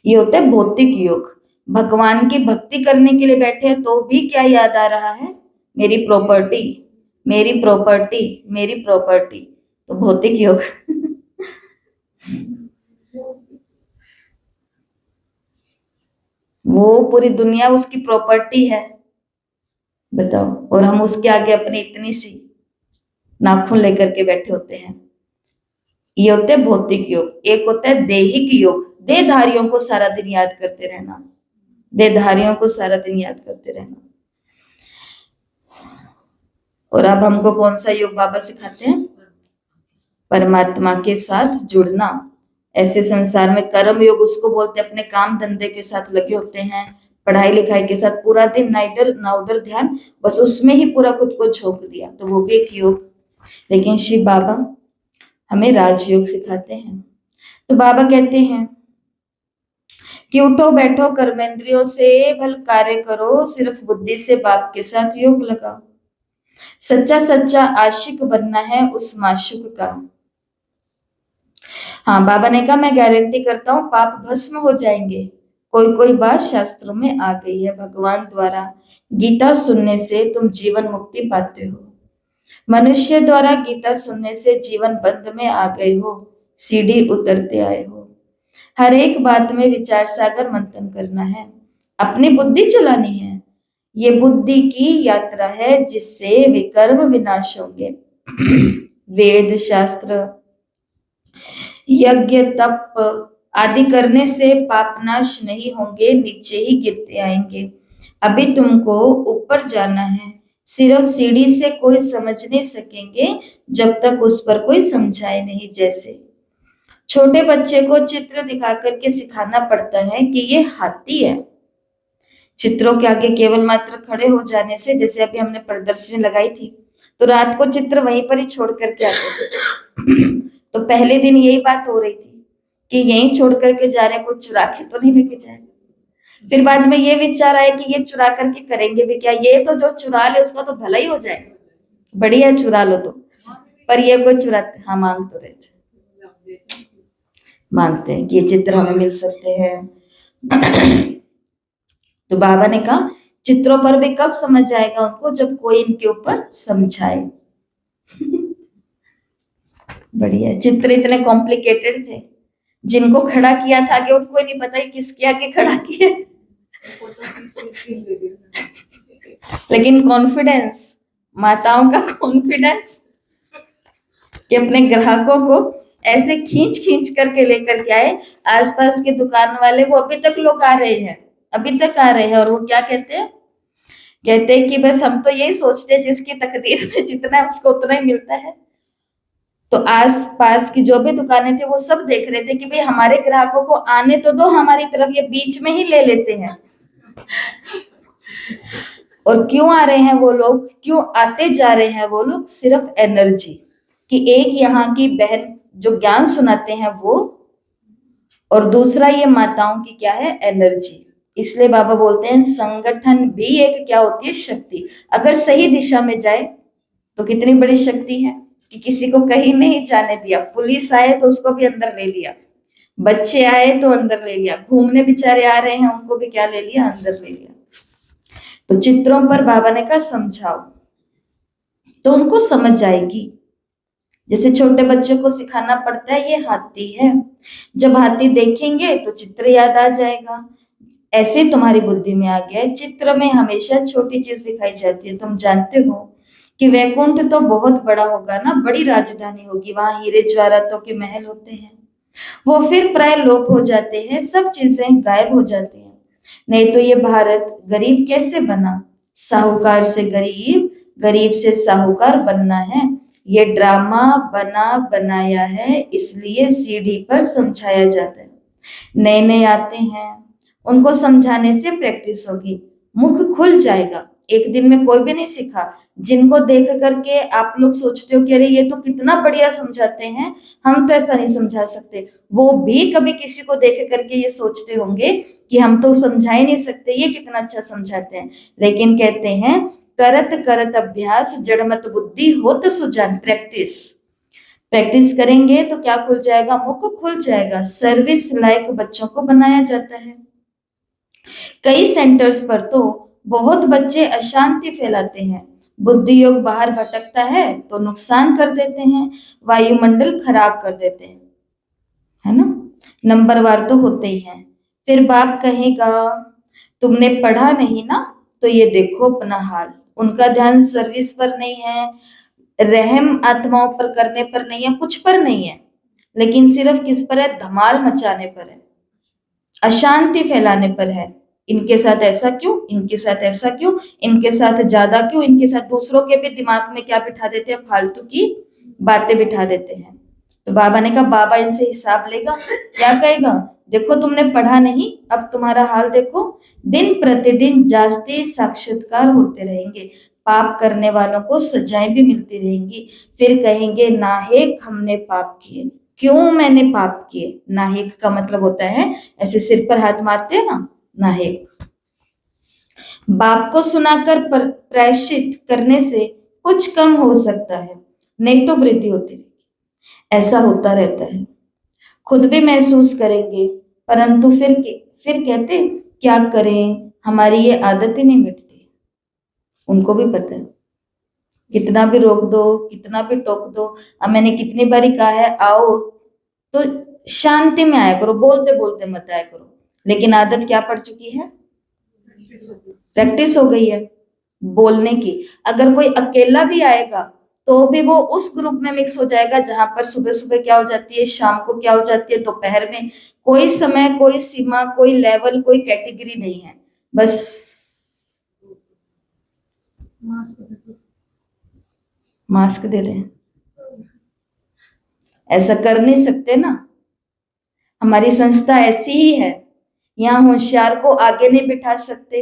ये होता है भौतिक योग। भगवान की भक्ति करने के लिए बैठे हैं तो भी क्या याद आ रहा है, मेरी प्रॉपर्टी, मेरी प्रॉपर्टी, मेरी प्रॉपर्टी। तो भौतिक योग। वो पूरी दुनिया उसकी प्रॉपर्टी है, बताओ, और हम उसके आगे अपनी इतनी सी नाखून लेकर के बैठे होते हैं। ये होते हैं भौतिक योग। एक होता है दैहिक योग, देहधारियों को सारा दिन याद करते रहना, देहधारियों को सारा दिन याद करते रहना। और अब हमको कौन सा योग बाबा सिखाते हैं, परमात्मा के साथ जुड़ना। ऐसे संसार में कर्म योग उसको बोलते हैं, अपने काम धंधे के साथ लगे होते हैं, पढ़ाई लिखाई के साथ पूरा दिन ना इधर ना उधर ध्यान, बस उसमें ही पूरा खुद को झोंक दिया, तो वो भी एक योग। लेकिन शिव बाबा हमें राजयोग सिखाते हैं। तो बाबा कहते हैं कि उठो बैठो कर्मेंद्रियों से भल कार्य करो, सिर्फ बुद्धि से बाप के साथ योग लगाओ। सच्चा सच्चा आशिक बनना है उस माशुक का। हाँ, बाबा ने कहा मैं गारंटी करता हूँ पाप भस्म हो जाएंगे। कोई कोई बात शास्त्रों में आ गई है, भगवान द्वारा गीता सुनने से तुम जीवन मुक्ति पाते हो। मनुष्य द्वारा गीता सुनने से जीवन बंध में आ गए हो, सीढ़ी उतरते आए हो। हर एक बात में विचार सागर मंथन करना है, अपनी बुद्धि चलानी है। ये बुद्धि की यात्रा है जिससे विकर्म विनाश होंगे। वेद शास्त्र यज्ञ तप आदि करने से पाप नाश नहीं होंगे, नीचे ही गिरते आएंगे। अभी तुमको ऊपर जाना है, सिर्फ सीढ़ी से कोई समझ नहीं सकेंगे जब तक उस पर कोई समझाए नहीं। जैसे छोटे बच्चे को चित्र दिखा करके सिखाना पड़ता है कि ये हाथी है। चित्रों के आगे केवल मात्र खड़े हो जाने से, जैसे अभी हमने प्रदर्शनी लगाई थी तो रात को चित्र वहीं पर ही छोड़ करके आते थे। तो पहले दिन यही बात हो रही थी कि यहीं छोड़ करके जा रहे हैं, कुछ चुरा के तो नहीं लेके जाए। फिर बाद में ये विचार आया कि ये चुरा करके करेंगे भी क्या, ये तो जो चुरा ले उसका तो भला ही हो जाए, बढ़िया चुरा लो तो। पर ये कोई चुराते, हाँ मांग तो रहे थे, मांगते हैं कि ये चित्र हमें मिल सकते हैं। तो बाबा ने कहा चित्रों पर भी कब समझ आएगा उनको, जब कोई इनके ऊपर समझाए। बढ़िया। चित्र इतने कॉम्प्लिकेटेड थे, जिनको खड़ा किया था कि उनको नहीं पता ही किसके आगे खड़ा किया। लेकिन कॉन्फिडेंस, माताओं का कॉन्फिडेंस कि अपने ग्राहकों को ऐसे खींच खींच करके लेकर के आए। आसपास के दुकान वाले वो अभी तक लोग आ रहे हैं, अभी तक आ रहे हैं, और वो क्या कहते हैं, कहते हैं कि बस हम तो यही सोचते हैं जिसकी तकदीर में जितना है उसको उतना ही मिलता है। तो आस पास की जो भी दुकानें थी वो सब देख रहे थे कि भाई हमारे ग्राहकों को आने तो दो हमारी तरफ, ये बीच में ही ले लेते हैं। और क्यों आ रहे हैं वो लोग, क्यों आते जा रहे हैं वो लोग, सिर्फ एनर्जी कि एक यहाँ की बहन जो ज्ञान सुनाते हैं वो, और दूसरा ये माताओं की क्या है, एनर्जी। इसलिए बाबा बोलते हैं संगठन भी एक क्या होती है, शक्ति। अगर सही दिशा में जाए तो कितनी बड़ी शक्ति है कि किसी को कहीं नहीं जाने दिया। पुलिस आए तो उसको भी अंदर ले लिया, बच्चे आए तो अंदर ले लिया, घूमने बेचारे आ रहे हैं उनको भी क्या ले लिया, अंदर ले लिया। तो चित्रों पर बाबा ने कहा समझाओ तो उनको समझ जाएगी। जैसे छोटे बच्चों को सिखाना पड़ता है ये हाथी है, जब हाथी देखेंगे तो चित्र याद आ जाएगा। ऐसे तुम्हारी बुद्धि में आ गया है, चित्र में हमेशा छोटी चीज दिखाई जाती है। तुम जानते हो कि वैकुंठ तो बहुत बड़ा होगा ना, बड़ी राजधानी होगी, वहां हीरे जवाहरातों के महल होते हैं, वो फिर प्राय लोप हो जाते हैं, सब चीजें गायब हो जाती हैं। नहीं तो ये भारत गरीब कैसे बना? साहूकार से गरीब, गरीब से साहूकार बनना है। ये ड्रामा बना बनाया है, इसलिए सीढ़ी पर समझाया जाता है। नए नए आते हैं, उनको समझाने से प्रैक्टिस होगी, मुख खुल जाएगा। एक दिन में कोई भी नहीं सीखा। जिनको देख करके आप लोग सोचते हो कि अरे ये तो कितना बढ़िया समझाते हैं, हम तो ऐसा नहीं समझा सकते, वो भी कभी किसी को देख करके ये सोचते होंगे कि हम तो समझा ही नहीं सकते, ये कितना अच्छा समझाते हैं। लेकिन कहते हैं करत करत अभ्यास जड़मत बुद्धि होत सुजान। प्रैक्टिस प्रैक्टिस करेंगे तो क्या खुल जाएगा? मुख खुल जाएगा। सर्विस लायक बच्चों को बनाया जाता है। कई सेंटर्स पर तो बहुत बच्चे अशांति फैलाते हैं। बुद्धि योग बाहर भटकता है तो नुकसान कर देते हैं, वायुमंडल खराब कर देते हैं, है ना। नंबरवार तो होते ही हैं। फिर बाप कहेगा तुमने पढ़ा नहीं ना, तो ये देखो अपना हाल। उनका ध्यान सर्विस पर नहीं है, रहम आत्माओं पर करने पर नहीं है, कुछ पर नहीं है, लेकिन सिर्फ किस पर है? धमाल मचाने पर है, अशांति फैलाने पर है। इनके साथ ऐसा क्यों, इनके साथ ऐसा क्यों, इनके साथ ज्यादा क्यों, इनके साथ दूसरों के भी दिमाग में क्या बिठा देते हैं? फालतू की बातें बिठा देते हैं। तो बाबा ने कहा बाबा इनसे हिसाब लेगा। क्या कहेगा? देखो तुमने पढ़ा नहीं, अब तुम्हारा हाल देखो। दिन प्रतिदिन जास्ती साक्षात्कार होते रहेंगे, पाप करने वालों को सजाएं भी मिलती रहेंगी। फिर कहेंगे नाहेक हमने पाप किए। क्यों मैंने पाप किए? नाहेक का मतलब होता है ऐसे सिर पर हाथ मारते हैं ना, नाहेक। बाप को सुनाकर प्रायश्चित करने से कुछ कम हो सकता है, नहीं तो वृद्धि होती रहेगी। ऐसा होता रहता है। खुद भी महसूस करेंगे, परंतु फिर कहते क्या करें, हमारी ये आदत ही नहीं मिटती। उनको भी पता है, कितना भी रोक दो, कितना भी टोक दो। अब मैंने कितनी बारी कहा है आओ तो शांति में आया करो, बोलते बोलते मत आया करो। लेकिन आदत क्या पड़ चुकी है? प्रैक्टिस हो गई है बोलने की। अगर कोई अकेला भी आएगा तो भी वो उस ग्रुप में मिक्स हो जाएगा जहां पर सुबह सुबह क्या हो जाती है, शाम को क्या हो जाती है, दोपहर में। कोई समय, कोई सीमा, कोई लेवल, कोई कैटेगरी नहीं है। बस मास्क दे रहे हैं, ऐसा कर नहीं सकते ना। हमारी संस्था ऐसी ही है। यहाँ होशियार को आगे नहीं बिठा सकते,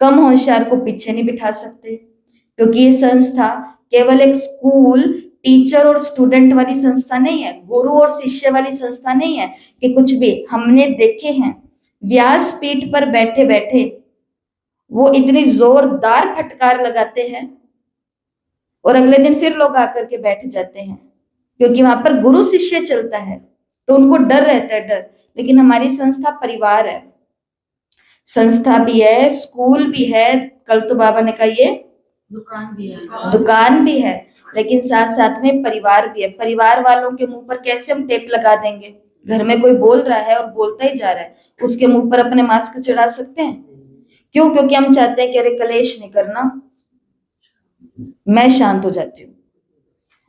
कम होशियार को पीछे नहीं बिठा सकते, क्योंकि ये संस्था केवल एक स्कूल, टीचर और स्टूडेंट वाली संस्था नहीं है, गुरु और शिष्य वाली संस्था नहीं है कि कुछ भी। हमने देखे हैं व्यासपीठ पर बैठे बैठे वो इतनी जोरदार फटकार लगाते हैं और अगले दिन फिर लोग आकर के बैठ जाते हैं, क्योंकि वहां पर गुरु शिष्य चलता है तो उनको डर रहता है, डर। लेकिन हमारी संस्था परिवार है, संस्था भी है, स्कूल भी है, कल तो बाबा ने कहा ये दुकान भी है, लेकिन साथ साथ में परिवार भी है। परिवार वालों के मुंह पर कैसे हम टेप लगा देंगे? घर में कोई बोल रहा है और बोलता ही जा रहा है, उसके मुंह पर अपने मास्क चढ़ा सकते हैं? क्यों? क्योंकि हम चाहते हैं कि अरे कलेश नहीं करना, मैं शांत हो जाती हूँ।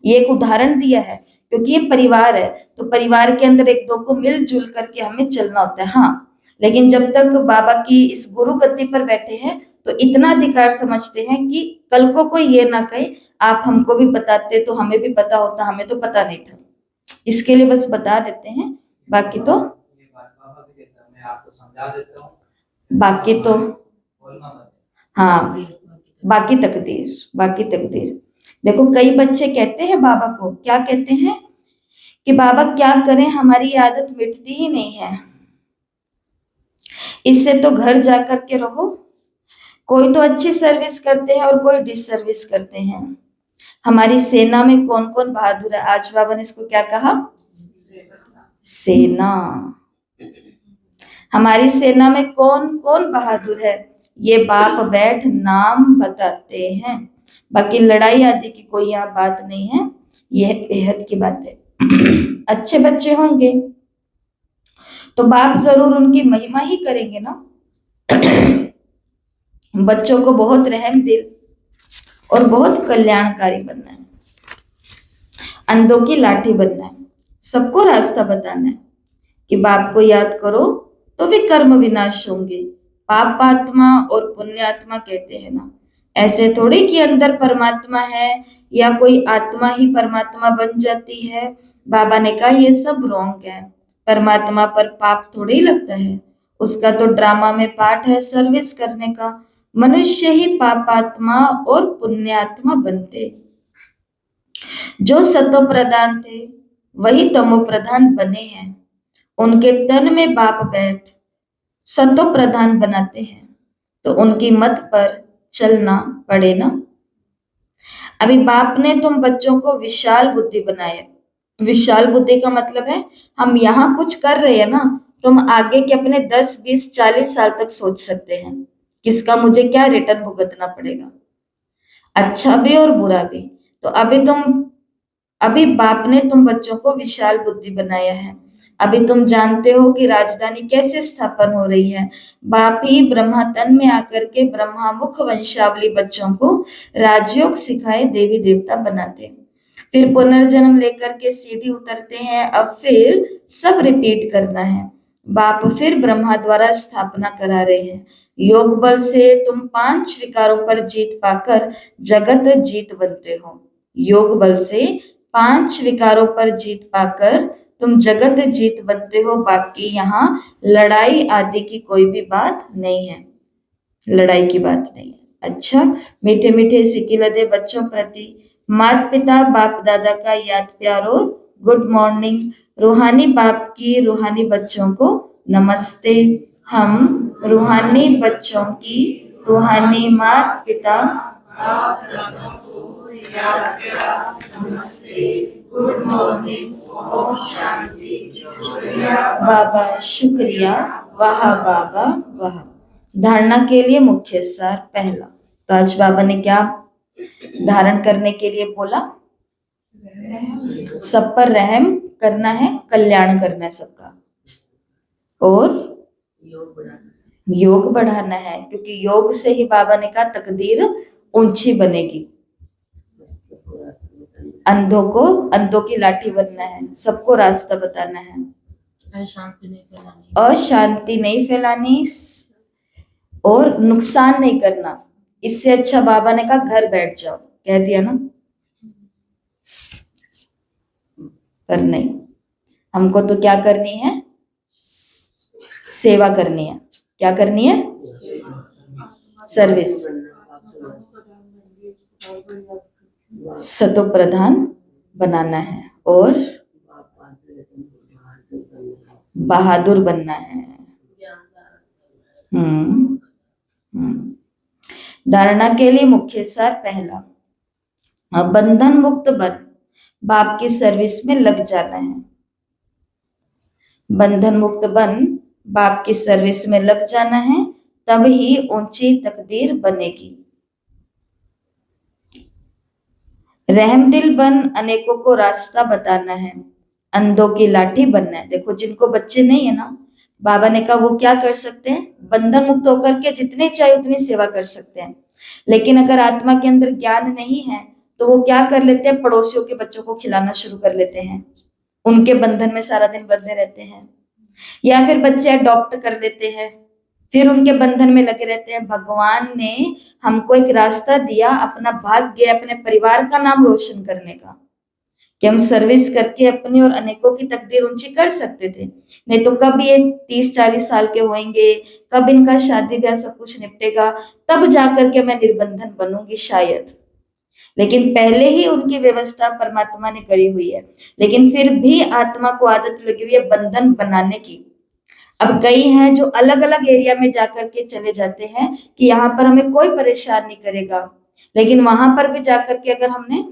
ये एक उदाहरण दिया है, क्योंकि ये परिवार है तो परिवार के अंदर एक दो को मिलजुल करके हमें चलना होता है। हाँ, लेकिन जब तक बाबा की इस गुरु गद्दी पर बैठे हैं तो इतना अधिकार समझते हैं कि कल को कोई ये ना कहे आप हमको भी बताते तो हमें भी पता होता, हमें तो पता नहीं था, इसके लिए बस बता देते हैं। बाकी तो बाकी तो हाँ, बाकी तकदीर, बाकी तकदीर। देखो कई बच्चे कहते हैं बाबा को, क्या कहते हैं कि बाबा क्या करें, हमारी आदत मिटती ही नहीं है, इससे तो घर जाकर के रहो। कोई तो अच्छी सर्विस करते हैं और कोई डिसर्विस करते हैं। हमारी सेना में कौन कौन बहादुर है? आज बाबा ने इसको क्या कहा? सेना। हमारी सेना में कौन कौन बहादुर है? ये बाप बैठ नाम बताते हैं। बाकी लड़ाई आदि की कोई यहाँ बात नहीं है, यह बेहद की बात है। अच्छे बच्चे होंगे तो बाप जरूर उनकी महिमा ही करेंगे ना। बच्चों को बहुत रहम दिल और बहुत कल्याणकारी बनना है, अंधों की लाठी बनना है, सबको रास्ता बताना है कि बाप को याद करो तो वे कर्म विनाश होंगे, पापात्मा और पुण्यात्मा कहते हैं ना, ऐसे थोड़ी कि अंदर परमात्मा है या कोई आत्मा ही परमात्मा बन जाती है। बाबा ने कहा ये सब रॉन्ग है। परमात्मा पर पाप थोड़ी लगता है, उसका तो ड्रामा में पार्ट है सर्विस करने का। मनुष्य ही पापात्मा और पुण्यात्मा बनते। जो सतो प्रधान थे वही तमो प्रधान बने हैं। उनके तन में बाप बैठ सतो प्रधान बनाते हैं, तो उनकी मत पर चलना पड़े ना। अभी बाप ने तुम बच्चों को विशाल बुद्धि बनाया। विशाल बुद्धि का मतलब है हम यहाँ कुछ कर रहे हैं ना, तुम आगे के अपने 10, 20, 40 साल तक सोच सकते हैं किसका मुझे क्या रिटर्न भुगतना पड़ेगा, अच्छा भी और बुरा भी। तो अभी बाप ने तुम बच्चों को विशाल बुद्धि बनाया है। अभी तुम जानते हो कि राजधानी कैसे स्थापन हो रही है। बाप ही ब्रह्मा तन में आकर के ब्रह्मा मुख वंशावली बच्चों को राजयोग सिखाए देवी देवता बनाते, फिर पुनर्जन्म लेकर के सीढ़ी उतरते हैं। अब फिर सब रिपीट करना है। बाप फिर ब्रह्मा द्वारा स्थापना करा रहे हैं। योग बल से तुम 5 विकारों पर जीत पाकर जगत जीत बनते हो। योग बल से 5 विकारों पर जीत पाकर तुम जगत जीत बनते हो। बाकी यहाँ लड़ाई आदि की कोई भी बात नहीं है, लड़ाई की बात नहीं है। अच्छा, मीठे मीठे सिकिलदे बच्चों प्रति माता पिता बाप दादा का याद प्यार और गुड मॉर्निंग। रूहानी बाप की रूहानी बच्चों को नमस्ते। हम रूहानी बच्चों की रूहानी माता पिता गुड मॉर्निंग, ओम शांति, बाबा शुक्रिया, वाह बाबा वाह। धारणा के लिए मुख्य सार पहला। तो आज बाबा ने क्या धारण करने के लिए बोला? सब पर रहम करना है, कल्याण करना है सबका, और योग बढ़ाना है, क्योंकि योग से ही बाबा ने कहा तकदीर ऊंची बनेगी। अंधों की लाठी बनना है, सबको रास्ता बताना है, अशांति नहीं फैलानी और नुकसान नहीं करना। इससे अच्छा बाबा ने कहा घर बैठ जाओ, कह दिया ना, पर नहीं, हमको तो क्या करनी है? सेवा करनी है। क्या करनी है? सर्विस। सतो प्रधान बनाना है और बहादुर बनना है। धारणा के लिए मुख्य सार पहला, बंधन मुक्त बन बाप की सर्विस में लग जाना है। बंधन मुक्त बन बाप की सर्विस में लग जाना है, तब ही ऊंची तकदीर बनेगी। रहमदिल बन अनेकों को रास्ता बताना है, अंधों की लाठी बनना है। देखो जिनको बच्चे नहीं है ना, बाबा ने कहा वो क्या कर सकते हैं? बंधन मुक्त होकर के जितने चाहे उतनी सेवा कर सकते हैं। लेकिन अगर आत्मा के अंदर ज्ञान नहीं है तो वो क्या कर लेते हैं? पड़ोसियों के बच्चों को खिलाना शुरू कर लेते हैं, उनके बंधन में सारा दिन बंधे रहते हैं। या फिर बच्चे अडॉप्ट कर लेते हैं, फिर उनके बंधन में लगे रहते हैं। भगवान ने हमको एक रास्ता दिया, अपना भाग्य, अपने परिवार का नाम रोशन करने का, कि हम सर्विस करके अपनी और अनेकों की तकदीर ऊंची कर सकते थे। नहीं तो कब ये 30-40 साल के होंगे, कब इनका शादी ब्याह सब कुछ निपटेगा, तब जाकर के मैं निर्बंधन बनूंगी शायद। लेकिन पहले ही उनकी व्यवस्था परमात्मा ने करी हुई है। लेकिन फिर भी आत्मा को आदत लगी हुई है बंधन बनाने की। अब कई हैं जो अलग अलग एरिया में जाकर के चले जाते हैं कि यहाँ पर हमें कोई परेशान नहीं करेगा, लेकिन वहां पर भी जाकर के अगर हमने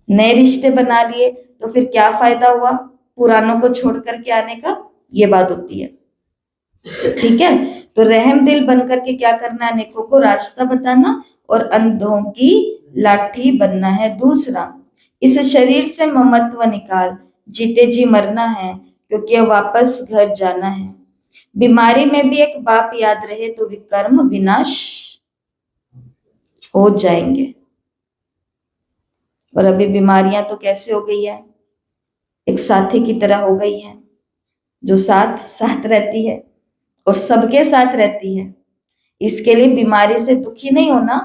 नए रिश्ते बना लिए तो फिर क्या फायदा हुआ पुरानों को छोड़ करके आने का? ये बात होती है। ठीक है, तो रहम दिल बन करके क्या करना है? अनेकों को रास्ता बताना और अंधों की लाठी बनना है। दूसरा, इस शरीर से ममत्व निकाल, जीते जी मरना है, क्योंकि अब वापस घर जाना है। बीमारी में भी एक बाप याद रहे तो विकर्म विनाश हो जाएंगे। और अभी बीमारियां तो कैसे हो गई है? एक साथी की तरह हो गई है, जो साथ साथ रहती है और सबके साथ रहती है। इसके लिए बीमारी से दुखी नहीं होना,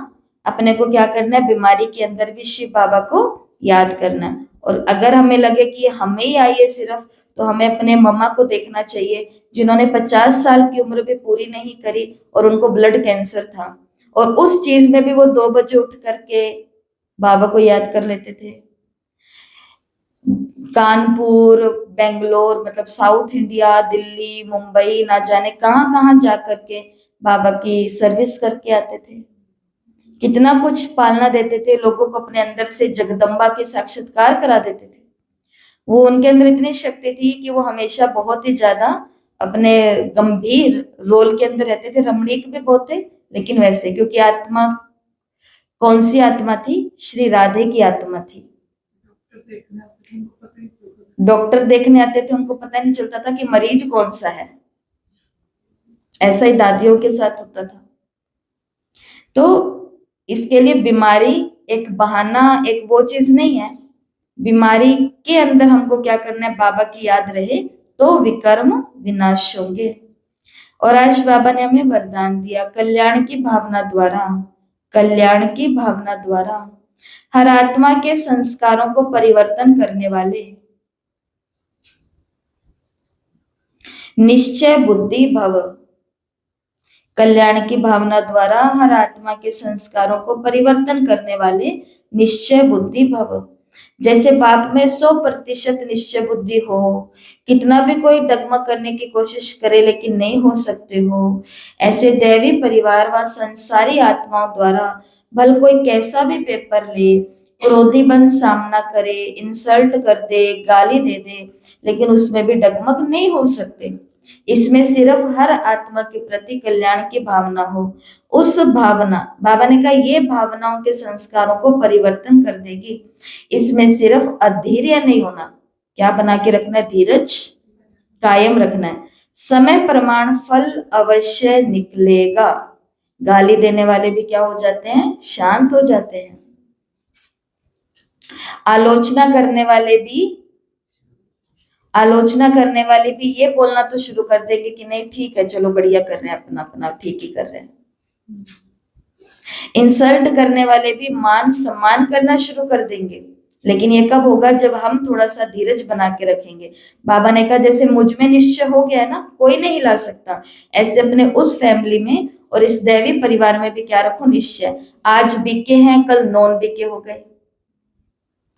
अपने को क्या करना है, बीमारी के अंदर भी शिव बाबा को याद करना है। और अगर हमें लगे कि हमें ही आई है सिर्फ, तो हमें अपने मम्मा को देखना चाहिए जिन्होंने 50 साल की उम्र भी पूरी नहीं करी और उनको ब्लड कैंसर था, और उस चीज में भी वो 2 बजे उठ करके बाबा को याद कर लेते थे। कानपुर, बेंगलोर, मतलब साउथ इंडिया, दिल्ली, मुंबई, ना जाने कहाँ कहाँ जा करके बाबा की सर्विस करके आते थे। कितना कुछ पालना देते थे लोगों को, अपने अंदर से जगदम्बा के साक्षात्कार करा देते थे। वो उनके अंदर इतनी शक्ति थी कि वो हमेशा बहुत ही ज्यादा अपने गंभीर रोल के अंदर रहते थे। रमणीक भी बहुत थे, लेकिन वैसे, क्योंकि आत्मा कौन सी आत्मा थी, श्री राधे की आत्मा थी। डॉक्टर देखने आते थे, उनको पता नहीं चलता था कि मरीज कौन सा है। ऐसा ही दादियों के साथ होता था। तो इसके लिए बीमारी एक बहाना, एक वो चीज नहीं है। बीमारी के अंदर हमको क्या करना है, बाबा की याद रहे तो विकर्म विनाश होंगे। और आज बाबा ने हमें वरदान दिया, कल्याण की भावना द्वारा, कल्याण की भावना द्वारा हर आत्मा के संस्कारों को परिवर्तन करने वाले निश्चय बुद्धि भव। कल्याण की भावना द्वारा हर आत्मा के संस्कारों को परिवर्तन करने वाले निश्चय बुद्धि भव। जैसे बाप में 100% निश्चय बुद्धि हो, कितना भी कोई डगमग करने की कोशिश करे लेकिन नहीं हो सकते हो, ऐसे दैवी परिवार व संसारी आत्माओं द्वारा भल कोई कैसा भी पेपर ले, क्रोधी बन सामना करे, इंसल्ट कर दे, गाली दे दे, लेकिन उसमें भी डगमग नहीं हो सकते। इसमें सिर्फ हर आत्मा के प्रति कल्याण की भावना हो। उस भावना, बाबा ने कहा, ये भावनाओं के संस्कारों को परिवर्तन कर देगी। इसमें सिर्फ अधीर्य नहीं होना, क्या बना के रखना है, धीरज कायम रखना है। समय प्रमाण फल अवश्य निकलेगा। गाली देने वाले भी क्या हो जाते हैं, शांत हो जाते हैं। आलोचना करने वाले भी ये बोलना तो शुरू कर देंगे कि नहीं ठीक है, चलो बढ़िया कर रहे हैं, अपना अपना ठीक ही कर रहे हैं। इंसल्ट करने वाले भी मान सम्मान करना शुरू कर देंगे, लेकिन ये कब होगा, जब हम थोड़ा सा धीरज बना के रखेंगे। बाबा ने कहा, जैसे मुझ में निश्चय हो गया है ना, कोई नहीं हिला सकता, ऐसे अपने उस फैमिली में और इस दैवी परिवार में भी क्या रखो, निश्चय। आज बीके हैं, कल नॉन बीके हो गए।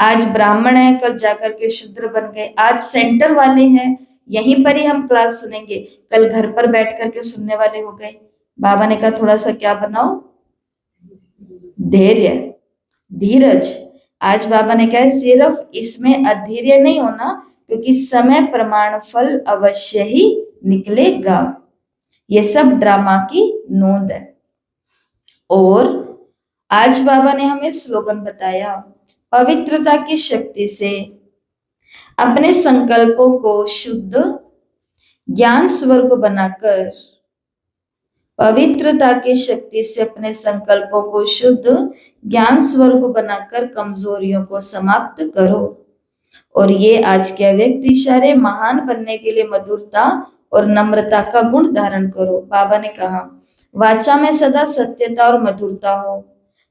आज ब्राह्मण है, कल जाकर के शूद्र बन गए। आज सेंटर वाले हैं, यहीं पर ही हम क्लास सुनेंगे, कल घर पर बैठ करके सुनने वाले हो गए। बाबा ने कहा, थोड़ा सा क्या बनाओ, धैर्य, धीरज। आज बाबा ने कहा, सिर्फ इसमें अधीर्य नहीं होना, क्योंकि समय प्रमाण फल अवश्य ही निकलेगा। ये सब ड्रामा की नोंद है। और आज बाबा ने हमें स्लोगन बताया, पवित्रता की शक्ति से अपने संकल्पों को शुद्ध ज्ञान स्वरूप बनाकर, पवित्रता की शक्ति से अपने संकल्पों को शुद्ध ज्ञान स्वरूप बनाकर कमजोरियों को समाप्त करो। और ये आज के अव्यक्त इशारे महान बनने के लिए मधुरता और नम्रता का गुण धारण करो। बाबा ने कहा, वाचा में सदा सत्यता और मधुरता हो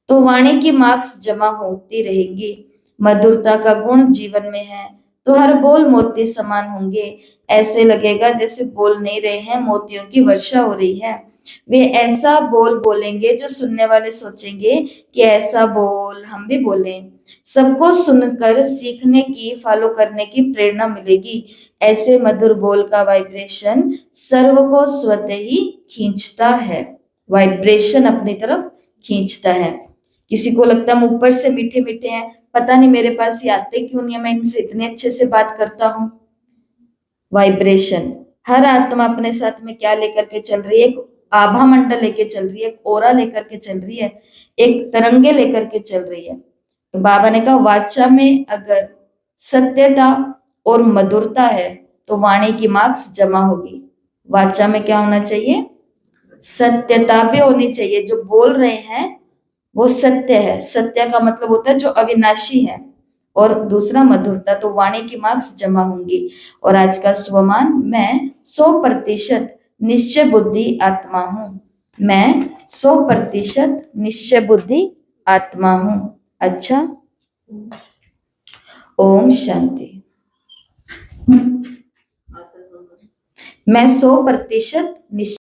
तो वाणी की मार्क्स जमा होती रहेंगी। मधुरता का गुण जीवन में है तो हर बोल मोती समान होंगे। ऐसे लगेगा जैसे बोल नहीं रहे हैं, मोतियों की वर्षा हो रही है। वे ऐसा बोल बोलेंगे जो सुनने वाले सोचेंगे कि ऐसा बोल हम भी बोलें। सबको सुनकर सीखने की, फॉलो करने की प्रेरणा मिलेगी। ऐसे मधुर बोल का वाइब्रेशन सर्व को स्वतः ही खींचता है, वाइब्रेशन अपनी तरफ खींचता है। किसी को लगता है हम ऊपर से मीठे मीठे हैं, पता नहीं मेरे पास ये आते क्यों नहीं है, मैं इनसे इतने अच्छे से बात करता हूँ। वाइब्रेशन, हर आत्मा अपने साथ में क्या लेकर के चल रही है, एक आभा मंडल लेके चल रही है, एक ओरा लेकर के चल रही है, एक तरंगे लेकर के चल रही है। तो बाबा ने कहा, वाचा में अगर सत्यता और मधुरता है तो वाणी की मार्क्स जमा होगी। वाचा में क्या होना चाहिए, सत्यता भी होनी चाहिए, जो बोल रहे हैं वो सत्य है। सत्य का मतलब होता है जो अविनाशी है। और दूसरा मधुरता, तो वाणी की मार्क्स जमा होंगी। और आज का स्वमान, मैं 100% निश्चय बुद्धि आत्मा हूँ। मैं 100% निश्चय बुद्धि आत्मा हूँ। अच्छा, ओम शांति। मैं 100% निश्चय